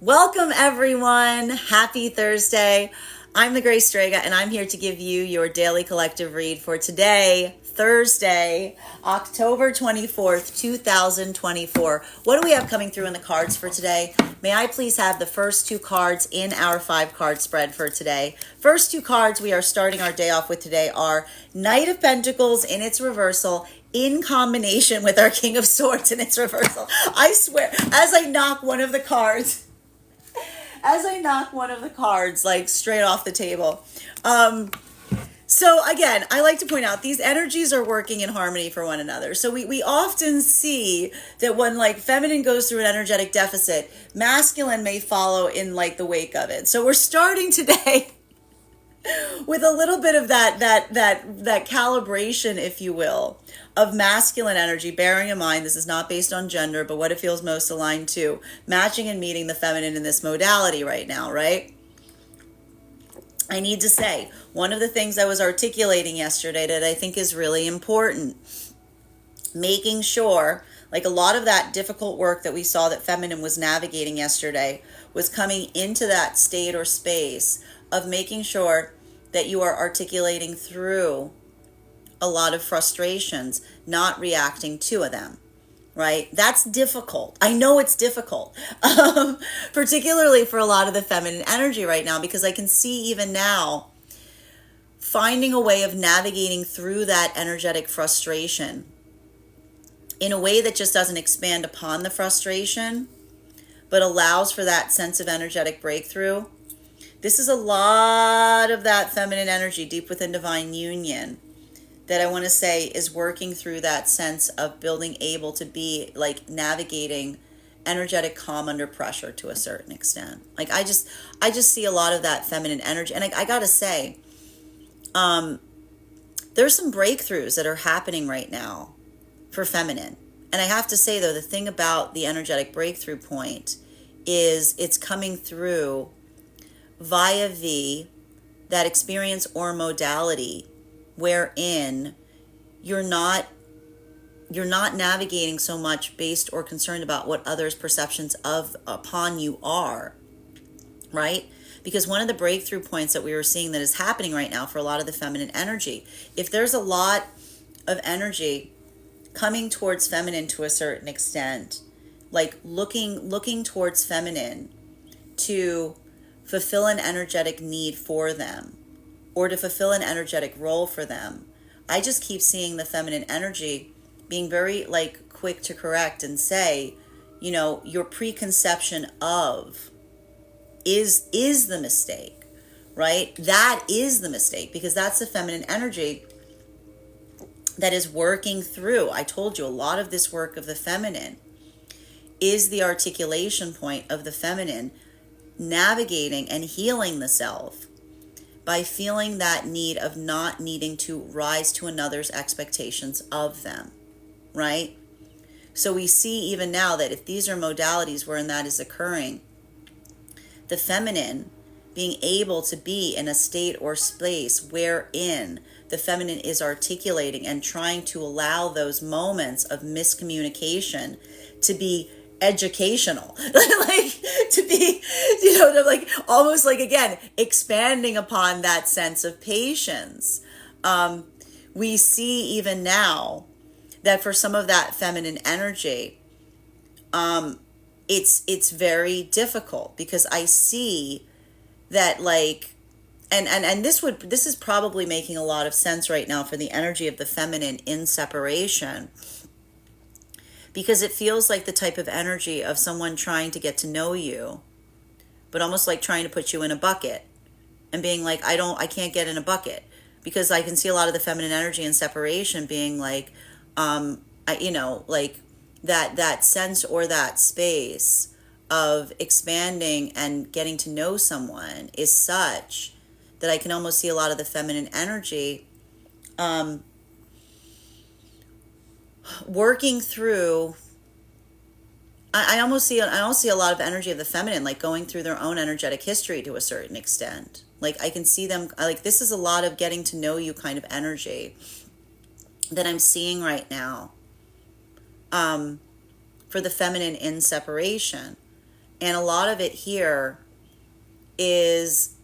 Welcome, everyone. Happy Thursday. I'm the Grace Strega, and I'm here to give you your daily collective read for today, Thursday, October 24th, 2024. What do we have coming through in the cards for today? May I please have the first two cards in our 5-card spread for today? First two cards we are starting our day off with today are Knight of Pentacles in its reversal in combination with our King of Swords in its reversal. I swear, as I knock one of the cards like straight off the table. So again, I like to point out these energies are working in harmony for one another. So we often see that when like feminine goes through an energetic deficit, masculine may follow in like the wake of it. So we're starting today with a little bit of that calibration, if you will, of masculine energy, bearing in mind this is not based on gender, but what it feels most aligned to, matching and meeting the feminine in this modality right now, right? I need to say, one of the things I was articulating yesterday that I think is really important, making sure, like a lot of that difficult work that we saw that feminine was navigating yesterday was coming into that state or space of making sure that you are articulating through a lot of frustrations, not reacting to them, right? That's difficult. I know it's difficult, particularly for a lot of the feminine energy right now, because I can see even now finding a way of navigating through that energetic frustration in a way that just doesn't expand upon the frustration, but allows for that sense of energetic breakthrough. This is a lot of that feminine energy deep within divine union that I want to say is working through that sense of building able to be like navigating energetic calm under pressure to a certain extent. Like I just see a lot of that feminine energy. And I gotta say, there's some breakthroughs that are happening right now for feminine. And I have to say though, the thing about the energetic breakthrough point is it's coming through via that experience or modality wherein you're not navigating so much based or concerned about what others' perceptions of upon you are, right? Because one of the breakthrough points that we were seeing that is happening right now for a lot of the feminine energy, if there's a lot of energy coming towards feminine to a certain extent, like looking towards feminine to fulfill an energetic need for them or to fulfill an energetic role for them, I just keep seeing the feminine energy being very like quick to correct and say, you know, your preconception of is the mistake, right? That is the mistake, because that's the feminine energy that is working through. I told you a lot of this work of the feminine is the articulation point of the feminine navigating and healing the self by feeling that need of not needing to rise to another's expectations of them, right? So we see even now that if these are modalities wherein that is occurring, the feminine being able to be in a state or space wherein the feminine is articulating and trying to allow those moments of miscommunication to be educational, like to be, you know, to like almost like, again, expanding upon that sense of patience. We see even now that for some of that feminine energy, it's very difficult, because I see that like, and this is probably making a lot of sense right now for the energy of the feminine in separation, because it feels like the type of energy of someone trying to get to know you, but almost like trying to put you in a bucket and being like, I can't get in a bucket, because I can see a lot of the feminine energy in separation being like, like that sense or that space of expanding and getting to know someone is such that I can almost see a lot of the feminine energy working through. I almost see a lot of energy of the feminine like going through their own energetic history to a certain extent. Like I can see them like, this is a lot of getting to know you kind of energy that I'm seeing right now for the feminine in separation. And a lot of it here is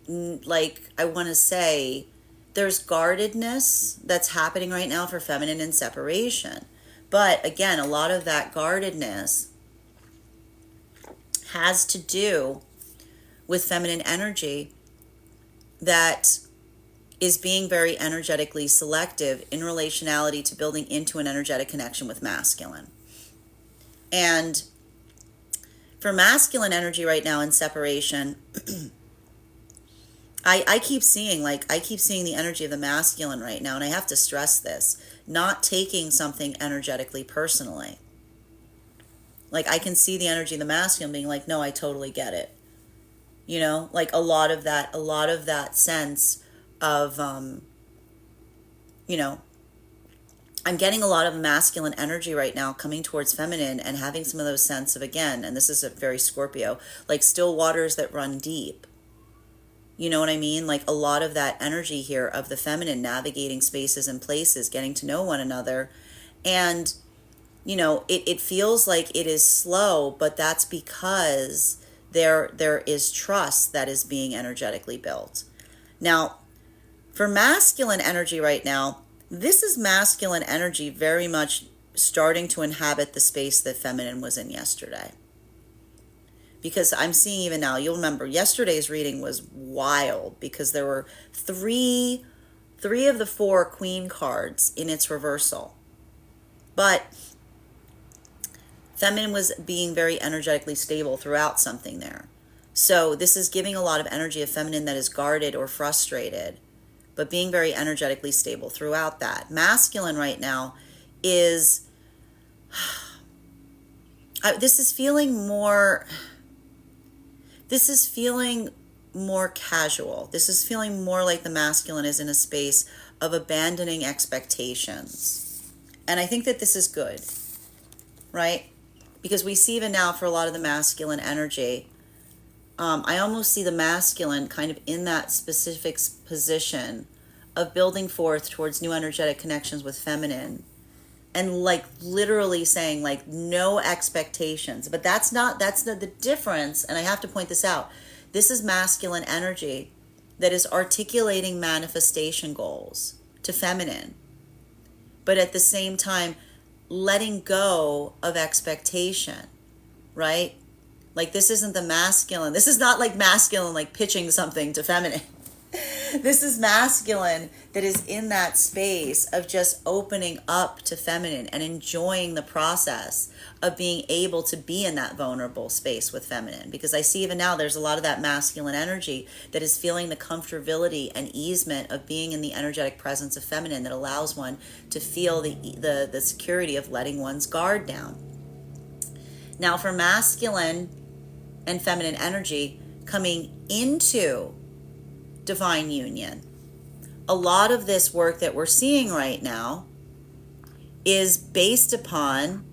like, I want to say, there's guardedness that's happening right now for feminine in separation. But again, a lot of that guardedness has to do with feminine energy that is being very energetically selective in relationality to building into an energetic connection with masculine. And for masculine energy right now in separation, I keep seeing the energy of the masculine right now, and I have to stress this, not taking something energetically personally. Like, I can see the energy of the masculine being like, no, I totally get it. You know, like a lot of that sense of, you know, I'm getting a lot of masculine energy right now coming towards feminine and having some of those sense of, again, and this is a very Scorpio, like still waters that run deep. You know what I mean? Like a lot of that energy here of the feminine navigating spaces and places, getting to know one another. And, you know, it feels like it is slow, but that's because there is trust that is being energetically built. Now, for masculine energy right now, this is masculine energy very much starting to inhabit the space that feminine was in yesterday. Because I'm seeing even now, you'll remember yesterday's reading was wild because there were three of the 4 queen cards in its reversal. But feminine was being very energetically stable throughout something there. So this is giving a lot of energy of feminine that is guarded or frustrated, but being very energetically stable throughout that. Masculine right now is, this is feeling more casual. This is feeling more like the masculine is in a space of abandoning expectations. And I think that this is good, right? Because we see even now for a lot of the masculine energy, I almost see the masculine kind of in that specific position of building forth towards new energetic connections with feminine, and like literally saying like no expectations. But that's the difference. And I have to point this out. This is masculine energy that is articulating manifestation goals to feminine, but at the same time letting go of expectation, right? Like this isn't the masculine. This is not like masculine, like pitching something to feminine. This is masculine that is in that space of just opening up to feminine and enjoying the process of being able to be in that vulnerable space with feminine. Because I see even now there's a lot of that masculine energy that is feeling the comfortability and easement of being in the energetic presence of feminine that allows one to feel the security of letting one's guard down. Now for masculine and feminine energy coming into divine union, a lot of this work that we're seeing right now is based upon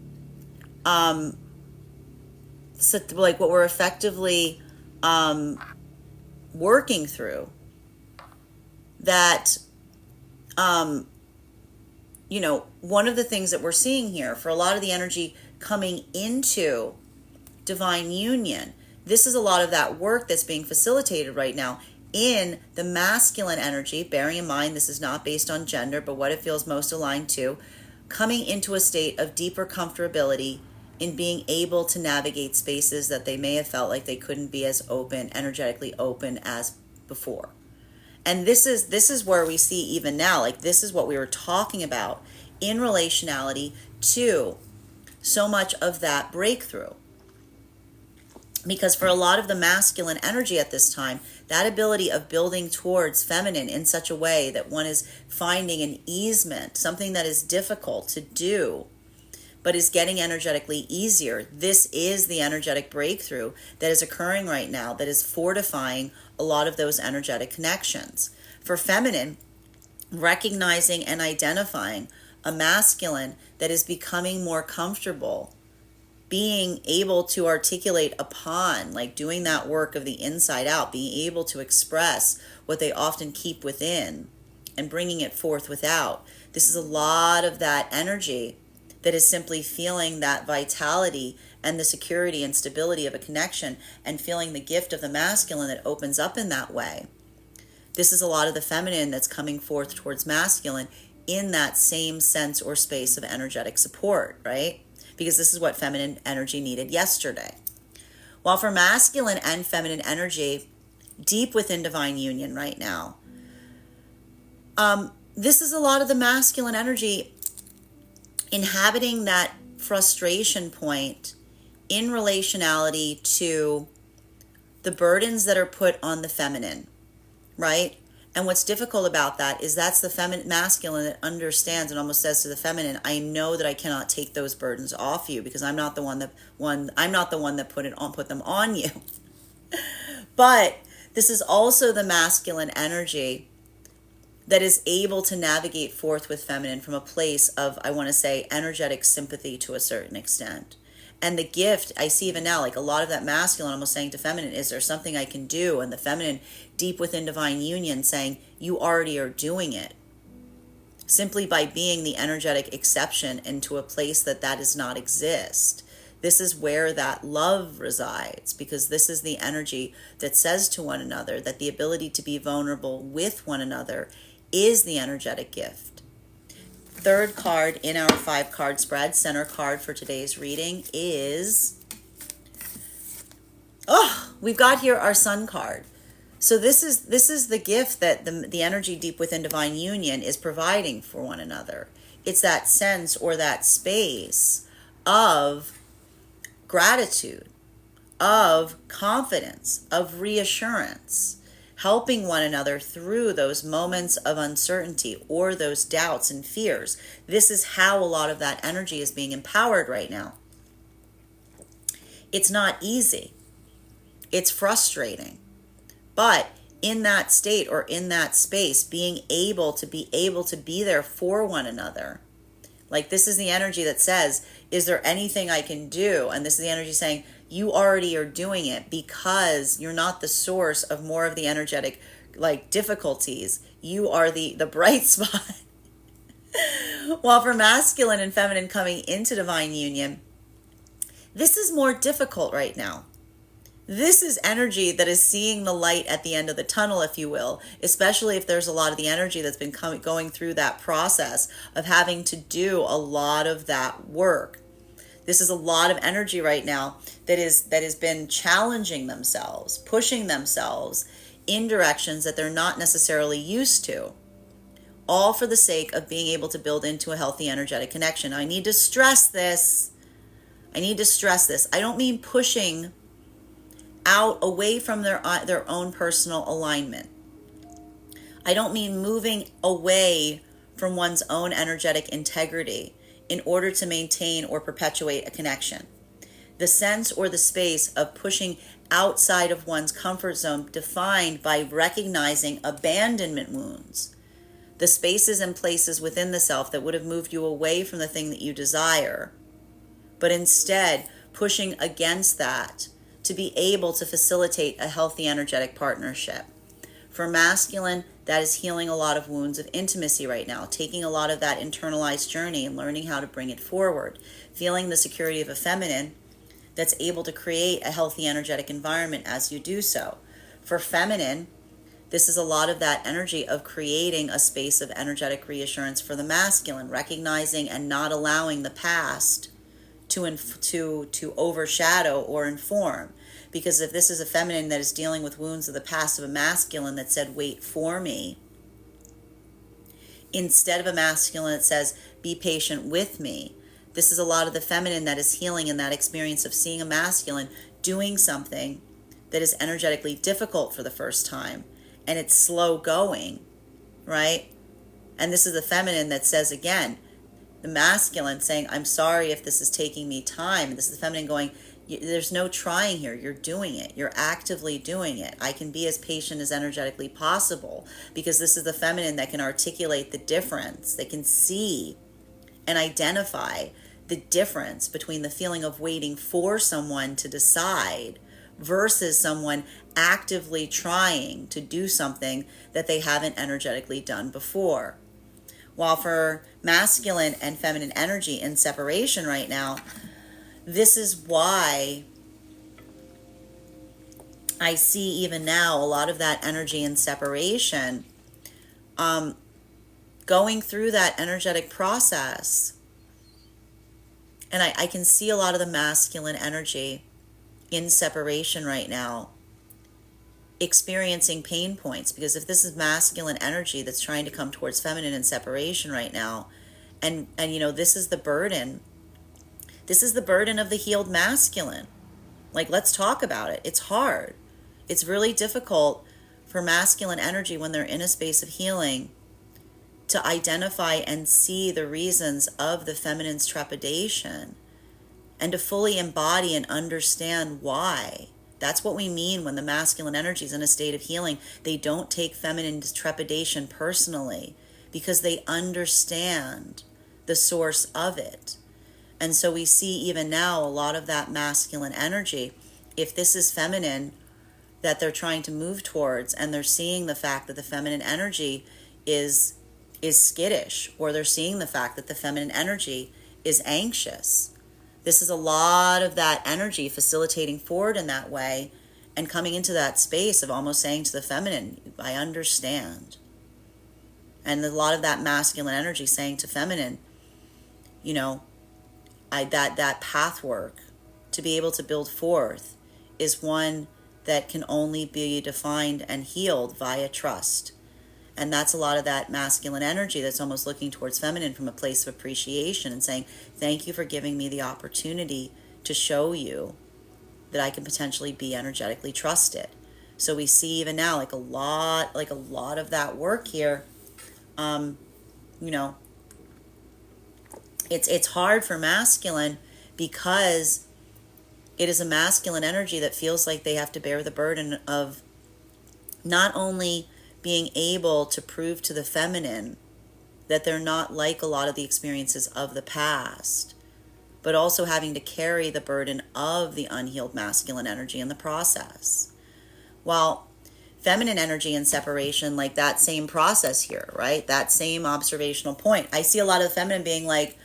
like what we're effectively working through, that you know, one of the things that we're seeing here for a lot of the energy coming into divine union, this is a lot of that work that's being facilitated right now in the masculine energy, bearing in mind this is not based on gender, but what it feels most aligned to, coming into a state of deeper comfortability in being able to navigate spaces that they may have felt like they couldn't be as open, energetically open as before. And this is where we see even now, like this is what we were talking about in relationality to so much of that breakthrough. Because for a lot of the masculine energy at this time, that ability of building towards feminine in such a way that one is finding an easement, something that is difficult to do, but is getting energetically easier. This is the energetic breakthrough that is occurring right now, that is fortifying a lot of those energetic connections. For feminine, recognizing and identifying a masculine that is becoming more comfortable being able to articulate upon, like doing that work of the inside out, being able to express what they often keep within and bringing it forth without. This is a lot of that energy that is simply feeling that vitality and the security and stability of a connection and feeling the gift of the masculine that opens up in that way. This is a lot of the feminine that's coming forth towards masculine in that same sense or space of energetic support, right? Because this is what feminine energy needed yesterday. While for masculine and feminine energy, deep within divine union right now, this is a lot of the masculine energy inhabiting that frustration point in relationality to the burdens that are put on the feminine, right? And what's difficult about that is that's the masculine that understands and almost says to the feminine, I know that I cannot take those burdens off you because I'm not the one that put them on you. But this is also the masculine energy that is able to navigate forth with feminine from a place of, I want to say, energetic sympathy to a certain extent. And the gift, I see even now, like a lot of that masculine almost saying to feminine, is there something I can do? And the feminine, deep within divine union, saying, you already are doing it. Simply by being the energetic exception into a place that does not exist. This is where that love resides, because this is the energy that says to one another that the ability to be vulnerable with one another is the energetic gift. Third card in our 5-card spread, center card for today's reading is, we've got here our Sun card. So this is the gift that the energy deep within divine union is providing for one another. It's that sense or that space of gratitude, of confidence, of reassurance, helping one another through those moments of uncertainty or those doubts and fears. This is how a lot of that energy is being empowered right now. It's not easy. It's frustrating. But in that state or in that space, being able to be there for one another. Like, this is the energy that says, is there anything I can do? And this is the energy saying, you already are doing it because you're not the source of more of the energetic, like, difficulties. You are the bright spot. While for masculine and feminine coming into divine union, this is more difficult right now. This is energy that is seeing the light at the end of the tunnel, if you will, especially if there's a lot of the energy that's been going through that process of having to do a lot of that work. This is a lot of energy right now that has been challenging themselves, pushing themselves in directions that they're not necessarily used to, all for the sake of being able to build into a healthy energetic connection. I need to stress this. I don't mean pushing out away from their own personal alignment. I don't mean moving away from one's own energetic integrity in order to maintain or perpetuate a connection. The sense or the space of pushing outside of one's comfort zone defined by recognizing abandonment wounds, the spaces and places within the self that would have moved you away from the thing that you desire, but instead pushing against that to be able to facilitate a healthy energetic partnership. For masculine, that is healing a lot of wounds of intimacy right now, taking a lot of that internalized journey and learning how to bring it forward, feeling the security of a feminine that's able to create a healthy energetic environment as you do so. For feminine, this is a lot of that energy of creating a space of energetic reassurance for the masculine, recognizing and not allowing the past to overshadow or inform. Because if this is a feminine that is dealing with wounds of the past of a masculine that said, wait for me, instead of a masculine that says, be patient with me, this is a lot of the feminine that is healing in that experience of seeing a masculine doing something that is energetically difficult for the first time, and it's slow going, right? And this is the feminine that says, again, the masculine saying, I'm sorry if this is taking me time. And this is the feminine going, there's no trying here. You're doing it. You're actively doing it. I can be as patient as energetically possible, because this is the feminine that can articulate the difference. They can see and identify the difference between the feeling of waiting for someone to decide versus someone actively trying to do something that they haven't energetically done before. While for masculine and feminine energy in separation right now, this is why I see even now a lot of that energy in separation, going through that energetic process. And I can see a lot of the masculine energy in separation right now, experiencing pain points. Because if this is masculine energy that's trying to come towards feminine in separation right now, and this is the burden. This is the burden of the healed masculine. Like, let's talk about it. It's hard. It's really difficult for masculine energy when they're in a space of healing to identify and see the reasons of the feminine's trepidation and to fully embody and understand why. That's what we mean when the masculine energy is in a state of healing. They don't take feminine's trepidation personally because they understand the source of it. And so we see even now a lot of that masculine energy. If this is feminine that they're trying to move towards, and they're seeing the fact that the feminine energy is skittish, or they're seeing the fact that the feminine energy is anxious. This is a lot of that energy facilitating forward in that way and coming into that space of almost saying to the feminine, I understand. And a lot of that masculine energy saying to feminine, that path work to be able to build forth is one that can only be defined and healed via trust. And that's a lot of that masculine energy that's almost looking towards feminine from a place of appreciation and saying, thank you for giving me the opportunity to show you that I can potentially be energetically trusted. So we see even now like a lot of that work here. It's hard for masculine because it is a masculine energy that feels like they have to bear the burden of not only being able to prove to the feminine that they're not like a lot of the experiences of the past, but also having to carry the burden of the unhealed masculine energy in the process. While feminine energy and separation, like that same process here, right? That same observational point. I see a lot of the feminine being like,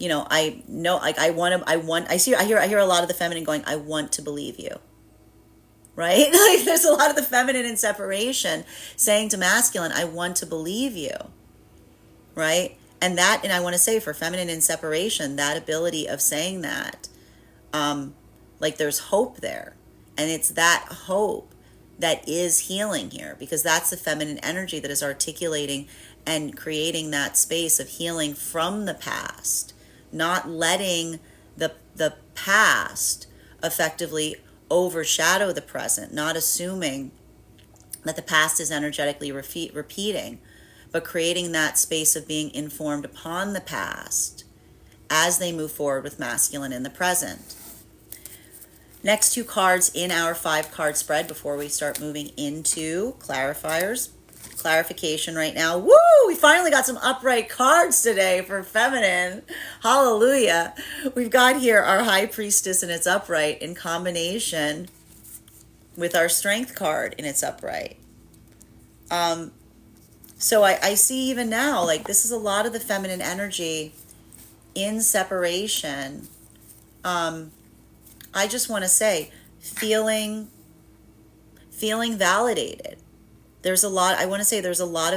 I know, like I hear a lot of the feminine going, I want to believe you. Right? Like there's a lot of the feminine in separation saying to masculine, I want to believe you. Right? And I want to say for feminine in separation, that ability of saying that, like there's hope there. And it's that hope that is healing here, because that's the feminine energy that is articulating and creating that space of healing from the past, not letting the past effectively overshadow the present, not assuming that the past is energetically repeating, but creating that space of being informed upon the past as they move forward with masculine in the present. Next two cards in our 5-card spread before we start moving into clarification right now. Woo! We finally got some upright cards today for feminine. Hallelujah. We've got here our High Priestess in its upright in combination with our Strength card in its upright. So I see even now, like this is a lot of the feminine energy in separation. I just want to say, feeling validated. There's a lot of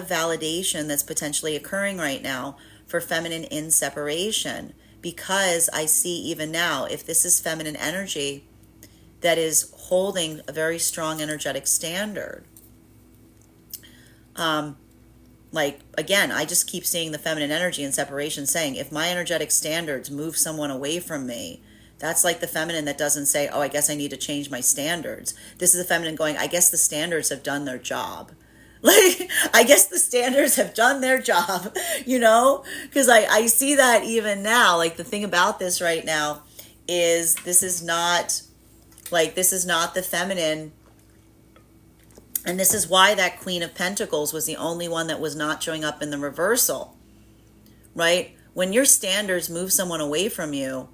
validation that's potentially occurring right now for feminine in separation, because I see even now, if this is feminine energy that is holding a very strong energetic standard, like again, I just keep seeing the feminine energy in separation saying, if my energetic standards move someone away from me, that's like the feminine that doesn't say, oh, I guess I need to change my standards. This is the feminine going, I guess the standards have done their job. Like, I guess the standards have done their job, because I see that even now. Like the thing about this right now is this is not the feminine. And this is why that Queen of Pentacles was the only one that was not showing up in the reversal, right? When your standards move someone away from you,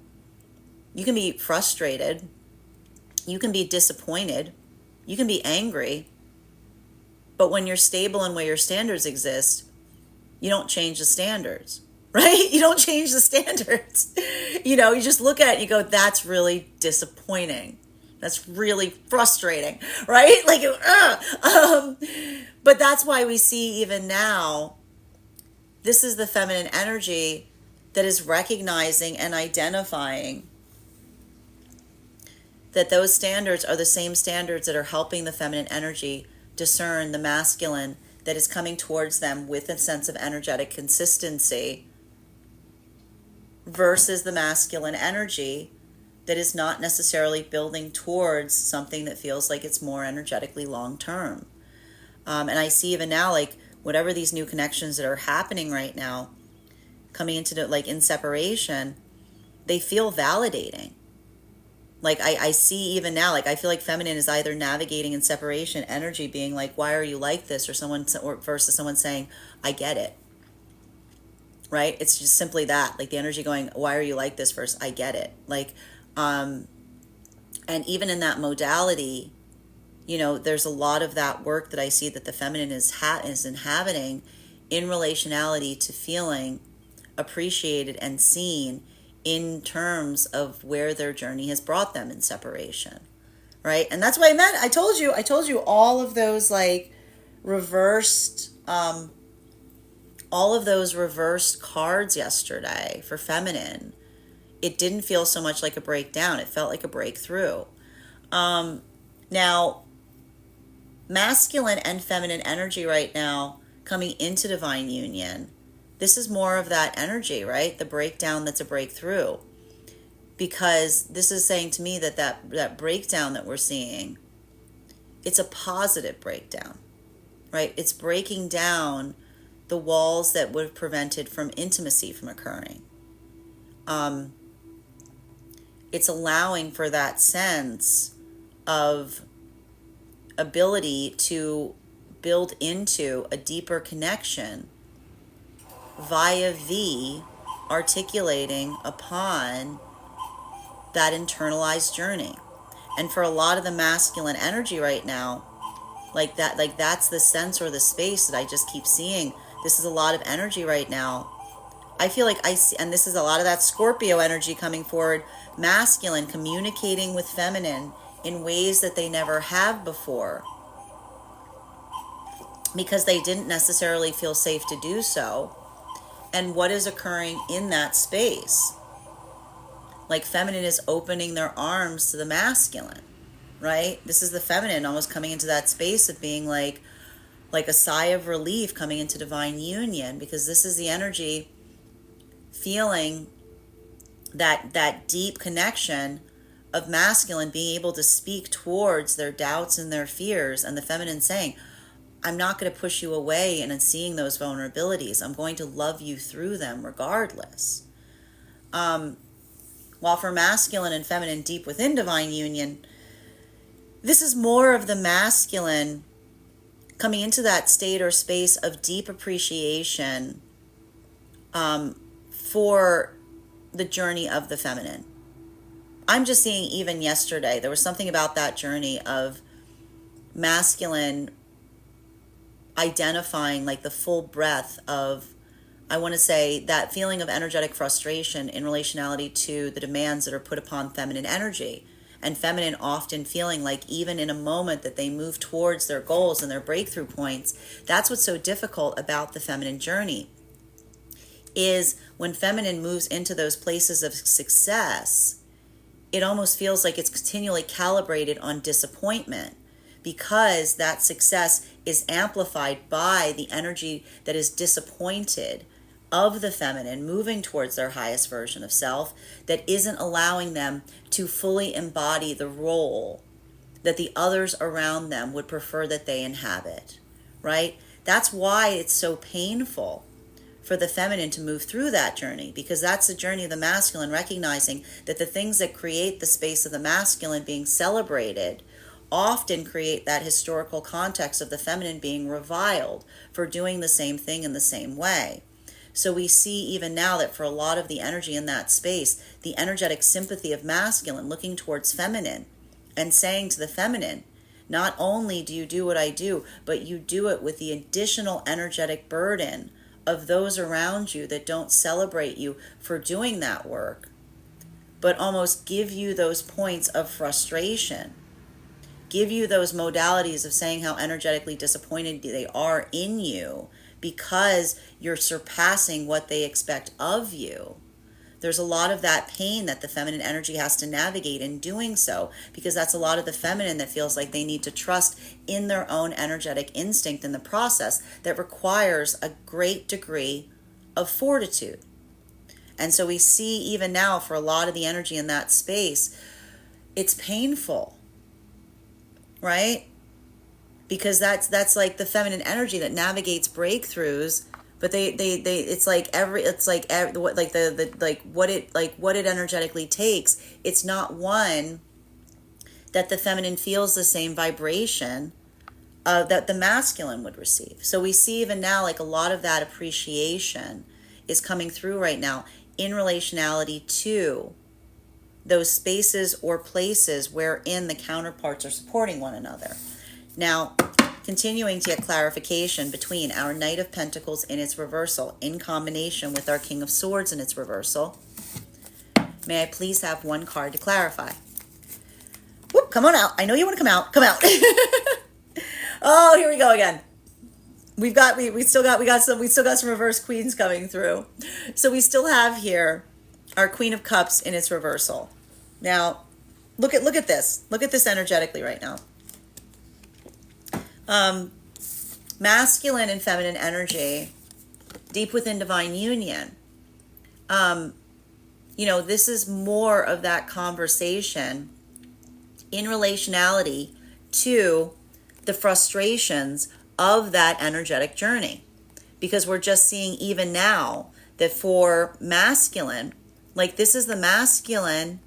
you can be frustrated, you can be disappointed, you can be angry. But when you're stable and where your standards exist, You don't change the standards, right? You don't change the standards. You just look at it and you go, that's really disappointing. That's really frustrating, right? Like, but that's why we see even now, this is the feminine energy that is recognizing and identifying that those standards are the same standards that are helping the feminine energy discern the masculine that is coming towards them with a sense of energetic consistency versus the masculine energy that is not necessarily building towards something that feels like it's more energetically long term. And I see even now, like, whatever these new connections that are happening right now, coming into the, like, in separation, they feel validating. Like, I see even now, like, I feel like feminine is either navigating in separation energy, being like, why are you like this? Or versus someone saying, I get it. Right? It's just simply that, like, the energy going, why are you like this? Versus, I get it. Like, and even in that modality, there's a lot of that work that I see that the feminine is inhabiting in relationality to feeling appreciated and seen in terms of where their journey has brought them in separation, right? And that's what I meant. I told you all of those, like, reversed, all of those reversed cards yesterday for feminine. It didn't feel so much like a breakdown. It felt like a breakthrough. Now, masculine and feminine energy right now coming into divine union, this is more of that energy, right? The breakdown that's a breakthrough. Because this is saying to me that breakdown that we're seeing, it's a positive breakdown, right? It's breaking down the walls that would have prevented from intimacy from occurring. It's allowing for that sense of ability to build into a deeper connection via V articulating upon that internalized journey. And for a lot of the masculine energy right now, that's the sense or the space that I just keep seeing. This is a lot of energy right now. I feel like I see, and this is a lot of that Scorpio energy coming forward, masculine communicating with feminine in ways that they never have before because they didn't necessarily feel safe to do so. And what is occurring in that space? Like, feminine is opening their arms to the masculine, right? This is the feminine almost coming into that space of being like a sigh of relief coming into divine union, because this is the energy feeling that deep connection of masculine being able to speak towards their doubts and their fears, and the feminine saying, I'm not going to push you away and in seeing those vulnerabilities. I'm going to love you through them regardless. While for masculine and feminine deep within divine union, this is more of the masculine coming into that state or space of deep appreciation for the journey of the feminine. I'm just seeing even yesterday, there was something about that journey of masculine identifying like the full breadth of, I want to say, that feeling of energetic frustration in relationality to the demands that are put upon feminine energy. And feminine often feeling like even in a moment that they move towards their goals and their breakthrough points, that's what's so difficult about the feminine journey, is when feminine moves into those places of success, it almost feels like it's continually calibrated on disappointment, because that success is amplified by the energy that is disappointed of the feminine moving towards their highest version of self, that isn't allowing them to fully embody the role that the others around them would prefer that they inhabit, right? That's why it's so painful for the feminine to move through that journey, because that's the journey of the masculine, recognizing that the things that create the space of the masculine being celebrated often create that historical context of the feminine being reviled for doing the same thing in the same way. So we see even now that for a lot of the energy in that space, the energetic sympathy of masculine looking towards feminine and saying to the feminine, not only do you do what I do, but you do it with the additional energetic burden of those around you that don't celebrate you for doing that work, but almost give you those points of frustration, give you those modalities of saying how energetically disappointed they are in you because you're surpassing what they expect of you. There's a lot of that pain that the feminine energy has to navigate in doing so, because that's a lot of the feminine that feels like they need to trust in their own energetic instinct in the process that requires a great degree of fortitude. And so we see even now for a lot of the energy in that space, it's painful, right? Because that's like the feminine energy that navigates breakthroughs, but they it's like what it energetically takes. It's not one that the feminine feels the same vibration that the masculine would receive. So we see even now like a lot of that appreciation is coming through right now in relationality to those spaces or places wherein the counterparts are supporting one another. Now, continuing to get clarification between our Knight of Pentacles in its reversal in combination with our King of Swords in its reversal, may I please have one card to clarify? Whoop, come on out. I know you want to come out. Come out. Oh, here we go again. We still got some reverse queens coming through. So we still have here our Queen of Cups in its reversal. Now, look at this. Look at this energetically right now. Masculine and feminine energy, deep within divine union. This is more of that conversation in relationality to the frustrations of that energetic journey. Because we're just seeing even now that for masculine, like this is the masculine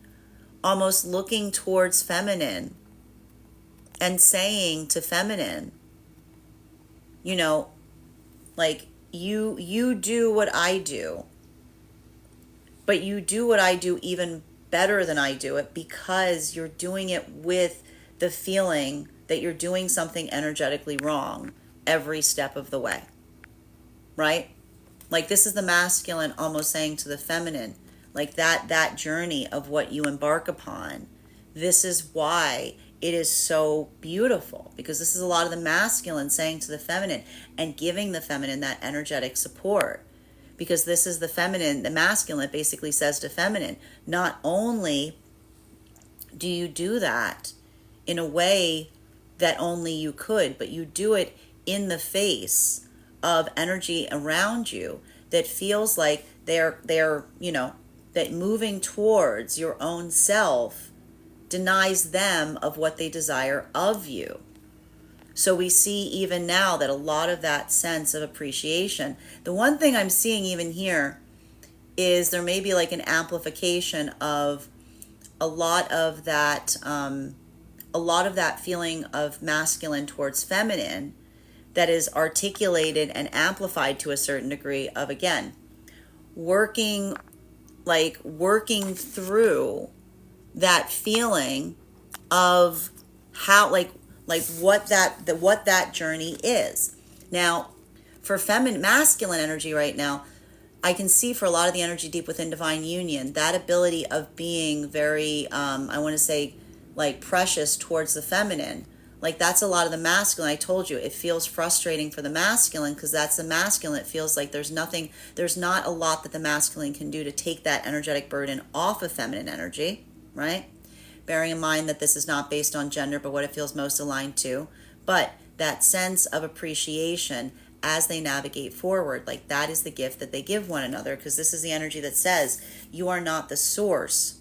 almost looking towards feminine and saying to feminine, like you do what I do, but you do what I do even better than I do it because you're doing it with the feeling that you're doing something energetically wrong every step of the way, right? Like this is the masculine almost saying to the feminine, like that journey of what you embark upon, this is why it is so beautiful, because this is a lot of the masculine saying to the feminine and giving the feminine that energetic support, because this is the feminine, the masculine basically says to feminine, not only do you do that in a way that only you could, but you do it in the face of energy around you that feels like they're that moving towards your own self denies them of what they desire of you. So we see even now that a lot of that sense of appreciation, the one thing I'm seeing even here is there may be like an amplification of a lot of that feeling of masculine towards feminine that is articulated and amplified to a certain degree of, again, working through that feeling of how what that journey is. Now, for masculine energy right now, I can see for a lot of the energy deep within divine union, that ability of being very I want to say like precious towards the feminine. Like that's a lot of the masculine. I told you it feels frustrating for the masculine because that's the masculine. It feels like there's not a lot that the masculine can do to take that energetic burden off of feminine energy, right? Bearing in mind that this is not based on gender, but what it feels most aligned to. But that sense of appreciation as they navigate forward, like that is the gift that they give one another, because this is the energy that says you are not the source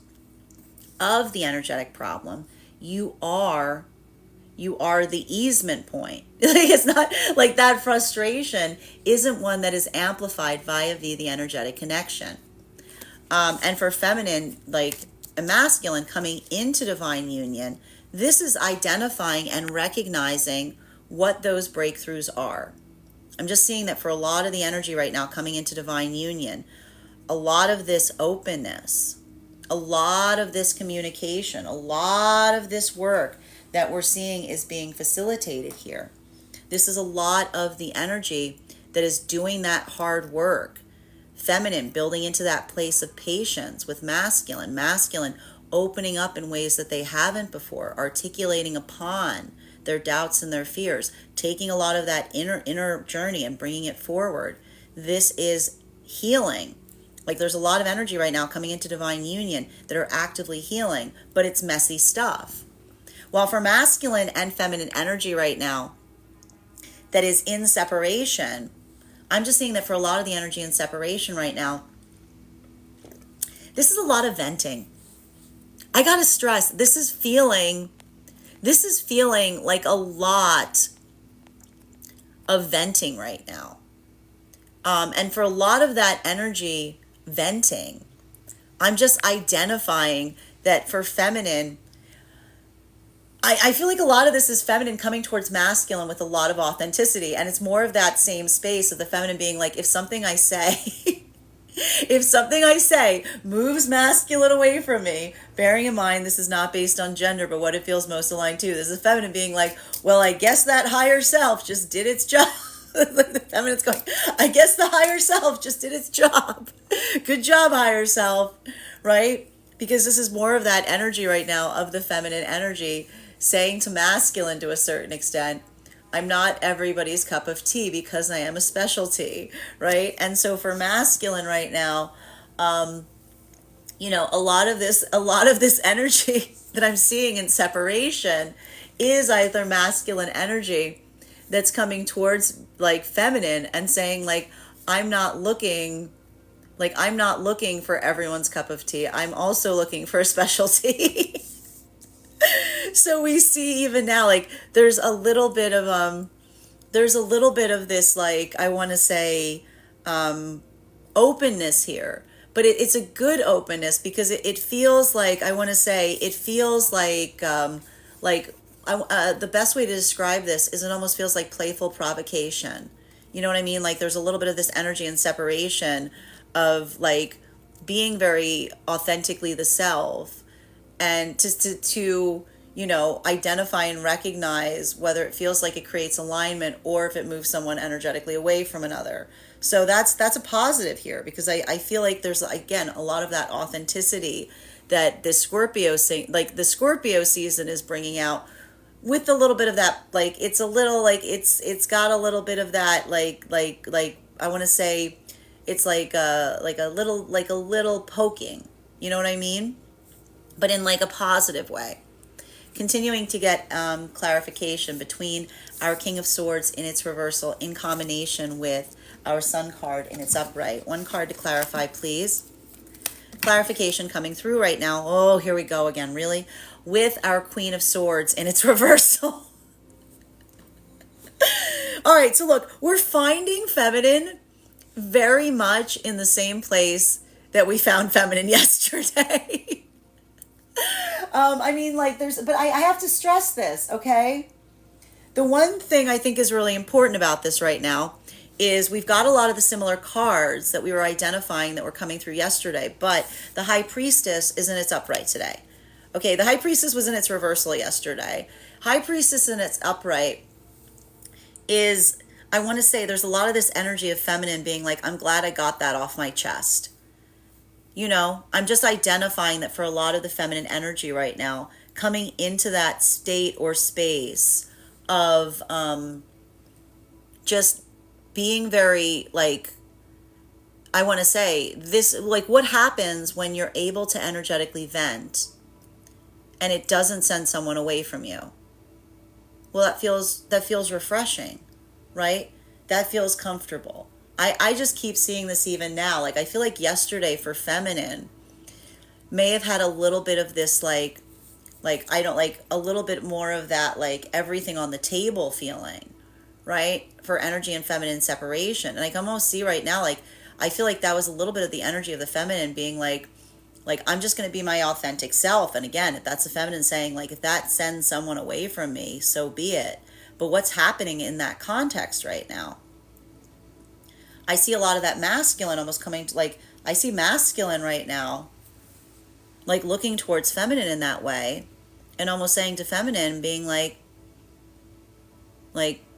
of the energetic problem. You are the easement point. It's not like that frustration isn't one that is amplified via the energetic connection. And for feminine, like a masculine coming into divine union, this is identifying and recognizing what those breakthroughs are. I'm just seeing that for a lot of the energy right now coming into divine union, a lot of this openness, a lot of this communication, a lot of this work that we're seeing is being facilitated here. This is a lot of the energy that is doing that hard work. Feminine building into that place of patience with masculine. Masculine opening up in ways that they haven't before, articulating upon their doubts and their fears, taking a lot of that inner journey and bringing it forward. This is healing. Like there's a lot of energy right now coming into divine union that are actively healing, but it's messy stuff. While for masculine and feminine energy right now that is in separation, I'm just seeing that for a lot of the energy in separation right now, this is a lot of venting. I gotta stress, this is feeling like a lot of venting right now. And for a lot of that energy venting, I'm just identifying that for feminine, I feel like a lot of this is feminine coming towards masculine with a lot of authenticity. And it's more of that same space of the feminine being like, if something I say, if something I say moves masculine away from me, bearing in mind this is not based on gender, but what it feels most aligned to. This is feminine being like, well, I guess that higher self just did its job. The feminine's going, I guess the higher self just did its job. Good job, higher self, right? Because this is more of that energy right now of the feminine energy saying to masculine to a certain extent, I'm not everybody's cup of tea because I am a specialty, right? And so for masculine right now, you know, a lot of this energy that I'm seeing in separation is either masculine energy that's coming towards like feminine and saying like, I'm not looking for everyone's cup of tea. I'm also looking for a specialty. So we see even now, like there's a little bit of this, like, I want to say, openness here, but it's a good openness because it feels like, I want to say, it feels like the best way to describe this is it almost feels like playful provocation. You know what I mean? Like there's a little bit of this energy and separation of like being very authentically the self and to you know, identify and recognize whether it feels like it creates alignment or if it moves someone energetically away from another. So that's a positive here because I feel like there's, again, a lot of that authenticity that the Scorpio season is bringing out with a little bit of that, like, it's a little, like, it's got a little bit of that, like, I want to say it's like a little poking, you know what I mean? But in like a positive way. Continuing to get clarification between our King of Swords in its reversal in combination with our Sun card in its upright. One card to clarify, please. Clarification coming through right now. Oh, here we go again, really? With our Queen of Swords in its reversal. All right, so look, we're finding feminine very much in the same place that we found feminine yesterday. I mean, like, but I have to stress this, okay? The one thing I think is really important about this right now is we've got a lot of the similar cards that we were identifying that were coming through yesterday, but the High Priestess is in its upright today. Okay, the High Priestess was in its reversal yesterday. High Priestess in its upright is, I want to say, there's a lot of this energy of feminine being like, I'm glad I got that off my chest. You know, I'm just identifying that for a lot of the feminine energy right now, coming into that state or space of just being very, like, I want to say this, like, what happens when you're able to energetically vent and it doesn't send someone away from you? Well, that feels refreshing, right? That feels comfortable. I just keep seeing this even now. Like, I feel like yesterday for feminine may have had a little bit of this, like I don't, like, a little bit more of that, like, everything on the table feeling, right? For energy and feminine separation. And I can almost see right now, like, I feel like that was a little bit of the energy of the feminine being like, I'm just going to be my authentic self. And again, if that's the feminine saying, like, if that sends someone away from me, so be it. But what's happening in that context right now? I see a lot of that masculine almost coming to, like, I see masculine right now, like, looking towards feminine in that way and almost saying to feminine, being like,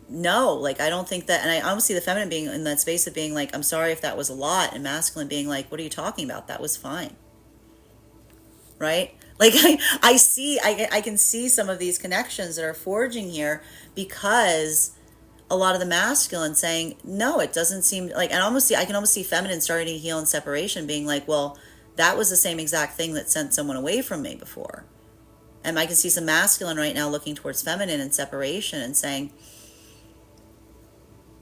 no, like, I don't think that. And I almost see the feminine being in that space of being like, I'm sorry if that was a lot, and masculine being like, what are you talking about? That was fine. Right? Like, I can see some of these connections that are forging here, because a lot of the masculine saying, no, it doesn't seem like, and I can almost see feminine starting to heal in separation being like, well, that was the same exact thing that sent someone away from me before. And I can see some masculine right now looking towards feminine in separation and saying,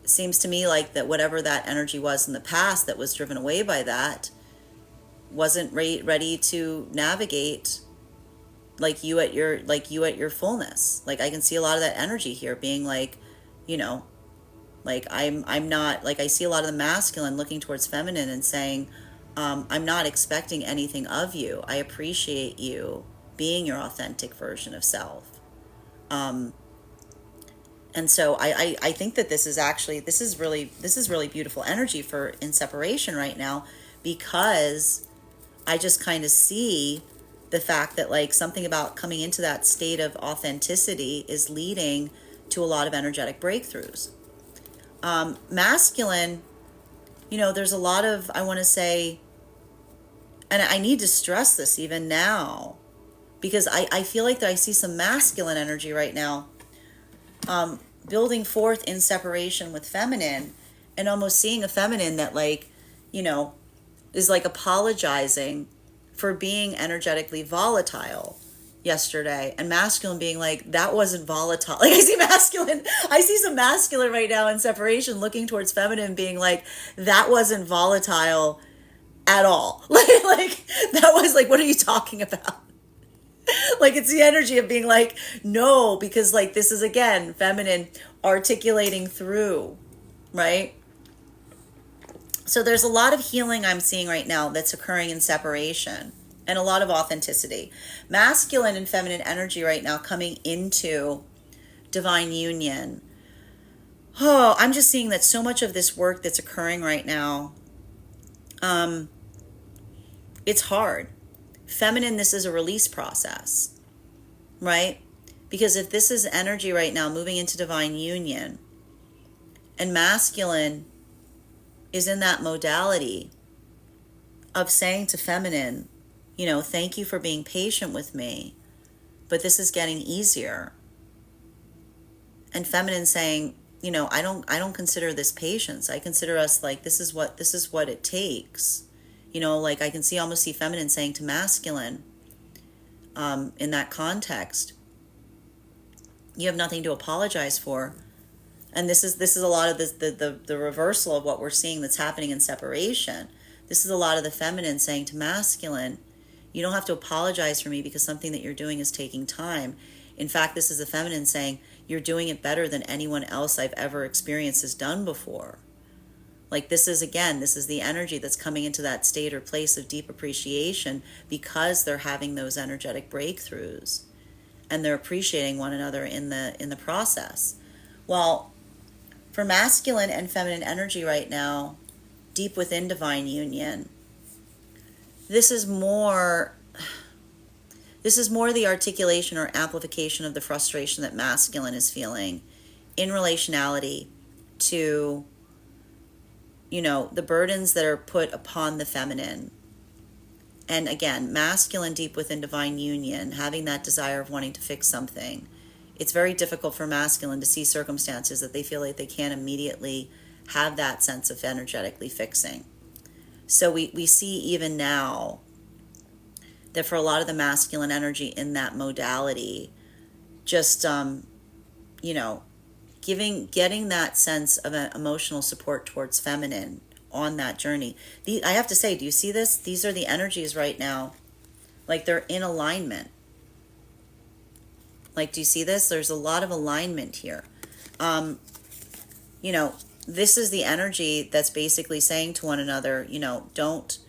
it seems to me like that whatever that energy was in the past that was driven away by that wasn't ready to navigate like you at your fullness. Like, I can see a lot of that energy here being like, you know, like, I'm not, like, I see a lot of the masculine looking towards feminine and saying, I'm not expecting anything of you. I appreciate you being your authentic version of self. And so I think that this is really beautiful energy for in separation right now, because I just kind of see the fact that, like, something about coming into that state of authenticity is leading to a lot of energetic breakthroughs. Masculine, there's a lot of, I want to say, and I need to stress this even now, because I feel like that I see some masculine energy right now building forth in separation with feminine, and almost seeing a feminine that, like, is like apologizing for being energetically volatile yesterday, and masculine being like, that wasn't volatile. Like, I see some masculine right now in separation looking towards feminine being like, that wasn't volatile at all. Like that was like, what are you talking about? Like, it's the energy of being like, no, because, like, this is again feminine articulating through, right? So there's a lot of healing I'm seeing right now that's occurring in separation, and a lot of authenticity. Masculine and feminine energy right now coming into divine union. Oh, I'm just seeing that so much of this work that's occurring right now, it's hard. Feminine, this is a release process, right? Because if this is energy right now moving into divine union, and masculine is in that modality of saying to feminine, thank you for being patient with me, but this is getting easier. And feminine saying, I don't consider this patience. I consider us like, this is what it takes. Like, I can almost see feminine saying to masculine, in that context, you have nothing to apologize for. And this is a lot of the reversal of what we're seeing that's happening in separation. This is a lot of the feminine saying to masculine, you don't have to apologize for me because something that you're doing is taking time. In fact, this is the feminine saying, you're doing it better than anyone else I've ever experienced has done before. Like, this is the energy that's coming into that state or place of deep appreciation, because they're having those energetic breakthroughs and they're appreciating one another in the process. Well, for masculine and feminine energy right now, deep within divine union, this is more the articulation or amplification of the frustration that masculine is feeling in relationality to, the burdens that are put upon the feminine. And again, masculine deep within divine union, having that desire of wanting to fix something. It's very difficult for masculine to see circumstances that they feel like they can't immediately have that sense of energetically fixing. So we see even now that for a lot of the masculine energy in that modality, just, getting that sense of an emotional support towards feminine on that journey. I have to say, do you see this? These are the energies right now. Like, they're in alignment. Like, do you see this? There's a lot of alignment here. This is the energy that's basically saying to one another, don't,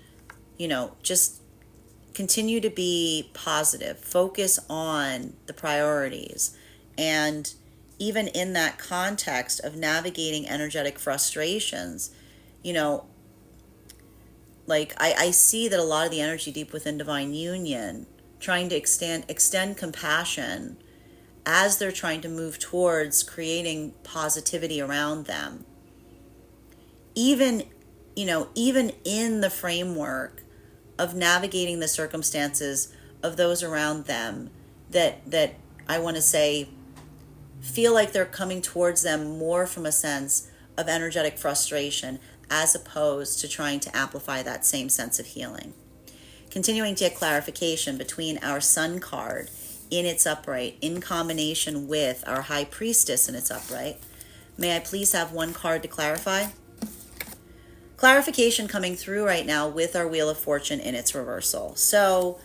just continue to be positive. Focus on the priorities. And even in that context of navigating energetic frustrations, like, I see that a lot of the energy deep within divine union trying to extend compassion as they're trying to move towards creating positivity around them. Even, even in the framework of navigating the circumstances of those around them that I want to say feel like they're coming towards them more from a sense of energetic frustration as opposed to trying to amplify that same sense of healing. Continuing to get clarification between our Sun card in its upright in combination with our High Priestess in its upright. May I please have one card to clarify? Clarification coming through right now with our Wheel of Fortune in its reversal. So,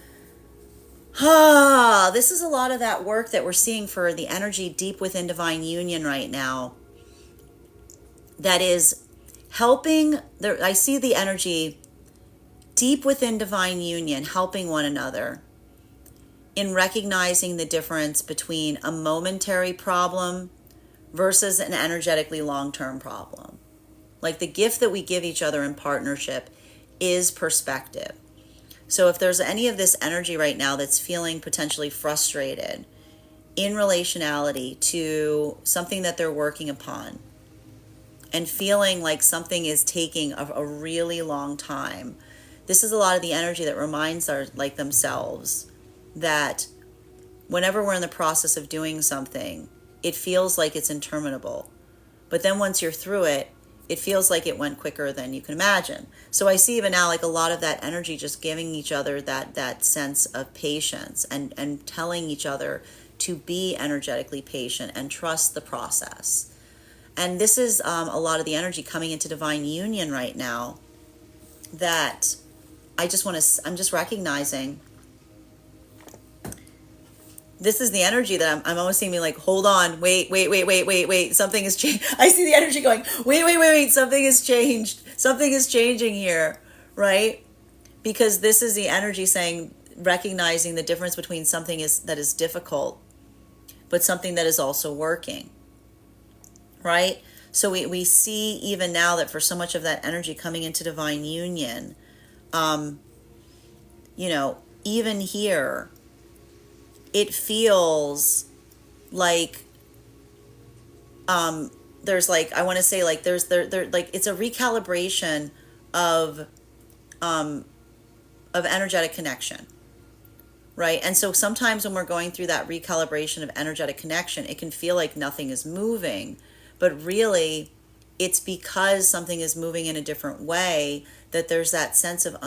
this is a lot of that work that we're seeing for the energy deep within divine union right now. That is helping, I see the energy deep within divine union, helping one another in recognizing the difference between a momentary problem versus an energetically long-term problem. Like the gift that we give each other in partnership is perspective. So if there's any of this energy right now that's feeling potentially frustrated in relationality to something that they're working upon and feeling like something is taking a really long time, this is a lot of the energy that reminds themselves that whenever we're in the process of doing something, it feels like it's interminable. But then once you're through it, it feels like it went quicker than you can imagine. So I see even now like a lot of that energy just giving each other that sense of patience and telling each other to be energetically patient and trust the process. And this is a lot of the energy coming into divine union right now that I'm just recognizing. This is the energy that I'm almost seeing me like, hold on, wait, something has changed. I see the energy going, wait, something has changed. Something is changing here, right? Because this is the energy saying, recognizing the difference between something that is difficult, but something that is also working, right? So we see even now that for so much of that energy coming into divine union, even here, it feels like there's like, I want to say like there's like it's a recalibration of energetic connection, right? And so sometimes when we're going through that recalibration of energetic connection, it can feel like nothing is moving, but really it's because something is moving in a different way that there's that sense of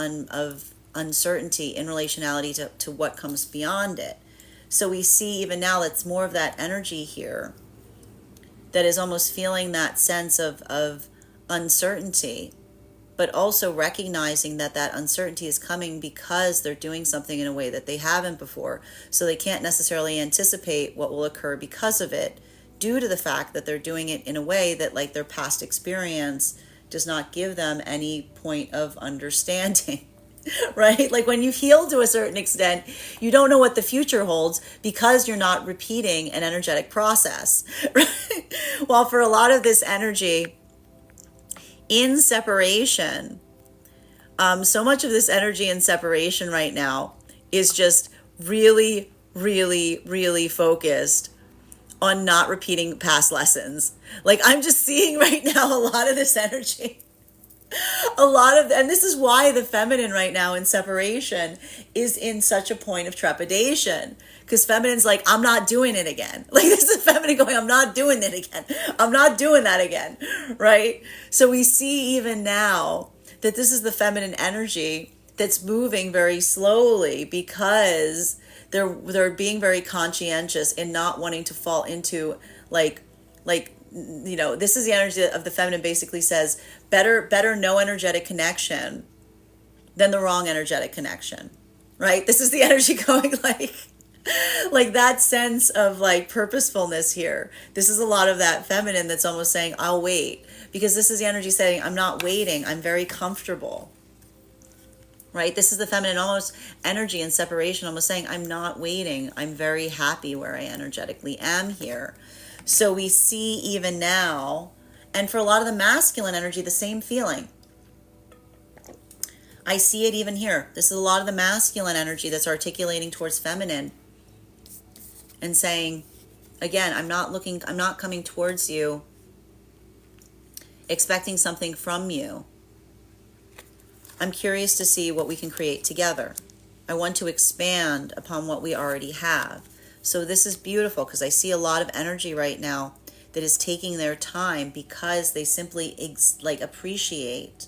uncertainty in relationality to what comes beyond it. So we see even now that's more of that energy here that is almost feeling that sense of uncertainty, but also recognizing that uncertainty is coming because they're doing something in a way that they haven't before. So they can't necessarily anticipate what will occur because of it, due to the fact that they're doing it in a way that like their past experience does not give them any point of understanding. Right? Like when you heal to a certain extent, you don't know what the future holds because you're not repeating an energetic process. Right? While for a lot of this energy in separation, so much of this energy in separation right now is just really, really, really focused on not repeating past lessons. Like I'm just seeing right now a lot of this energy. And this is why the feminine right now in separation is in such a point of trepidation, because feminine's like, I'm not doing it again. Like this is feminine going, I'm not doing it again. I'm not doing that again. Right? So we see even now that this is the feminine energy that's moving very slowly because they're being very conscientious in not wanting to fall into like this is the energy of the feminine basically says better no energetic connection than the wrong energetic connection, right? This is the energy going like that sense of like purposefulness here. This is a lot of that feminine that's almost saying, I'll wait, because this is the energy saying, I'm not waiting. I'm very comfortable, right? This is the feminine almost energy in separation, almost saying, I'm not waiting. I'm very happy where I energetically am here. So we see even now, and for a lot of the masculine energy, the same feeling. I see it even here. This is a lot of the masculine energy that's articulating towards feminine and saying, Again, I'm not coming towards you expecting something from you. I'm curious to see what we can create together. I want to expand upon what we already have. So this is beautiful because I see a lot of energy right now that is taking their time because they simply appreciate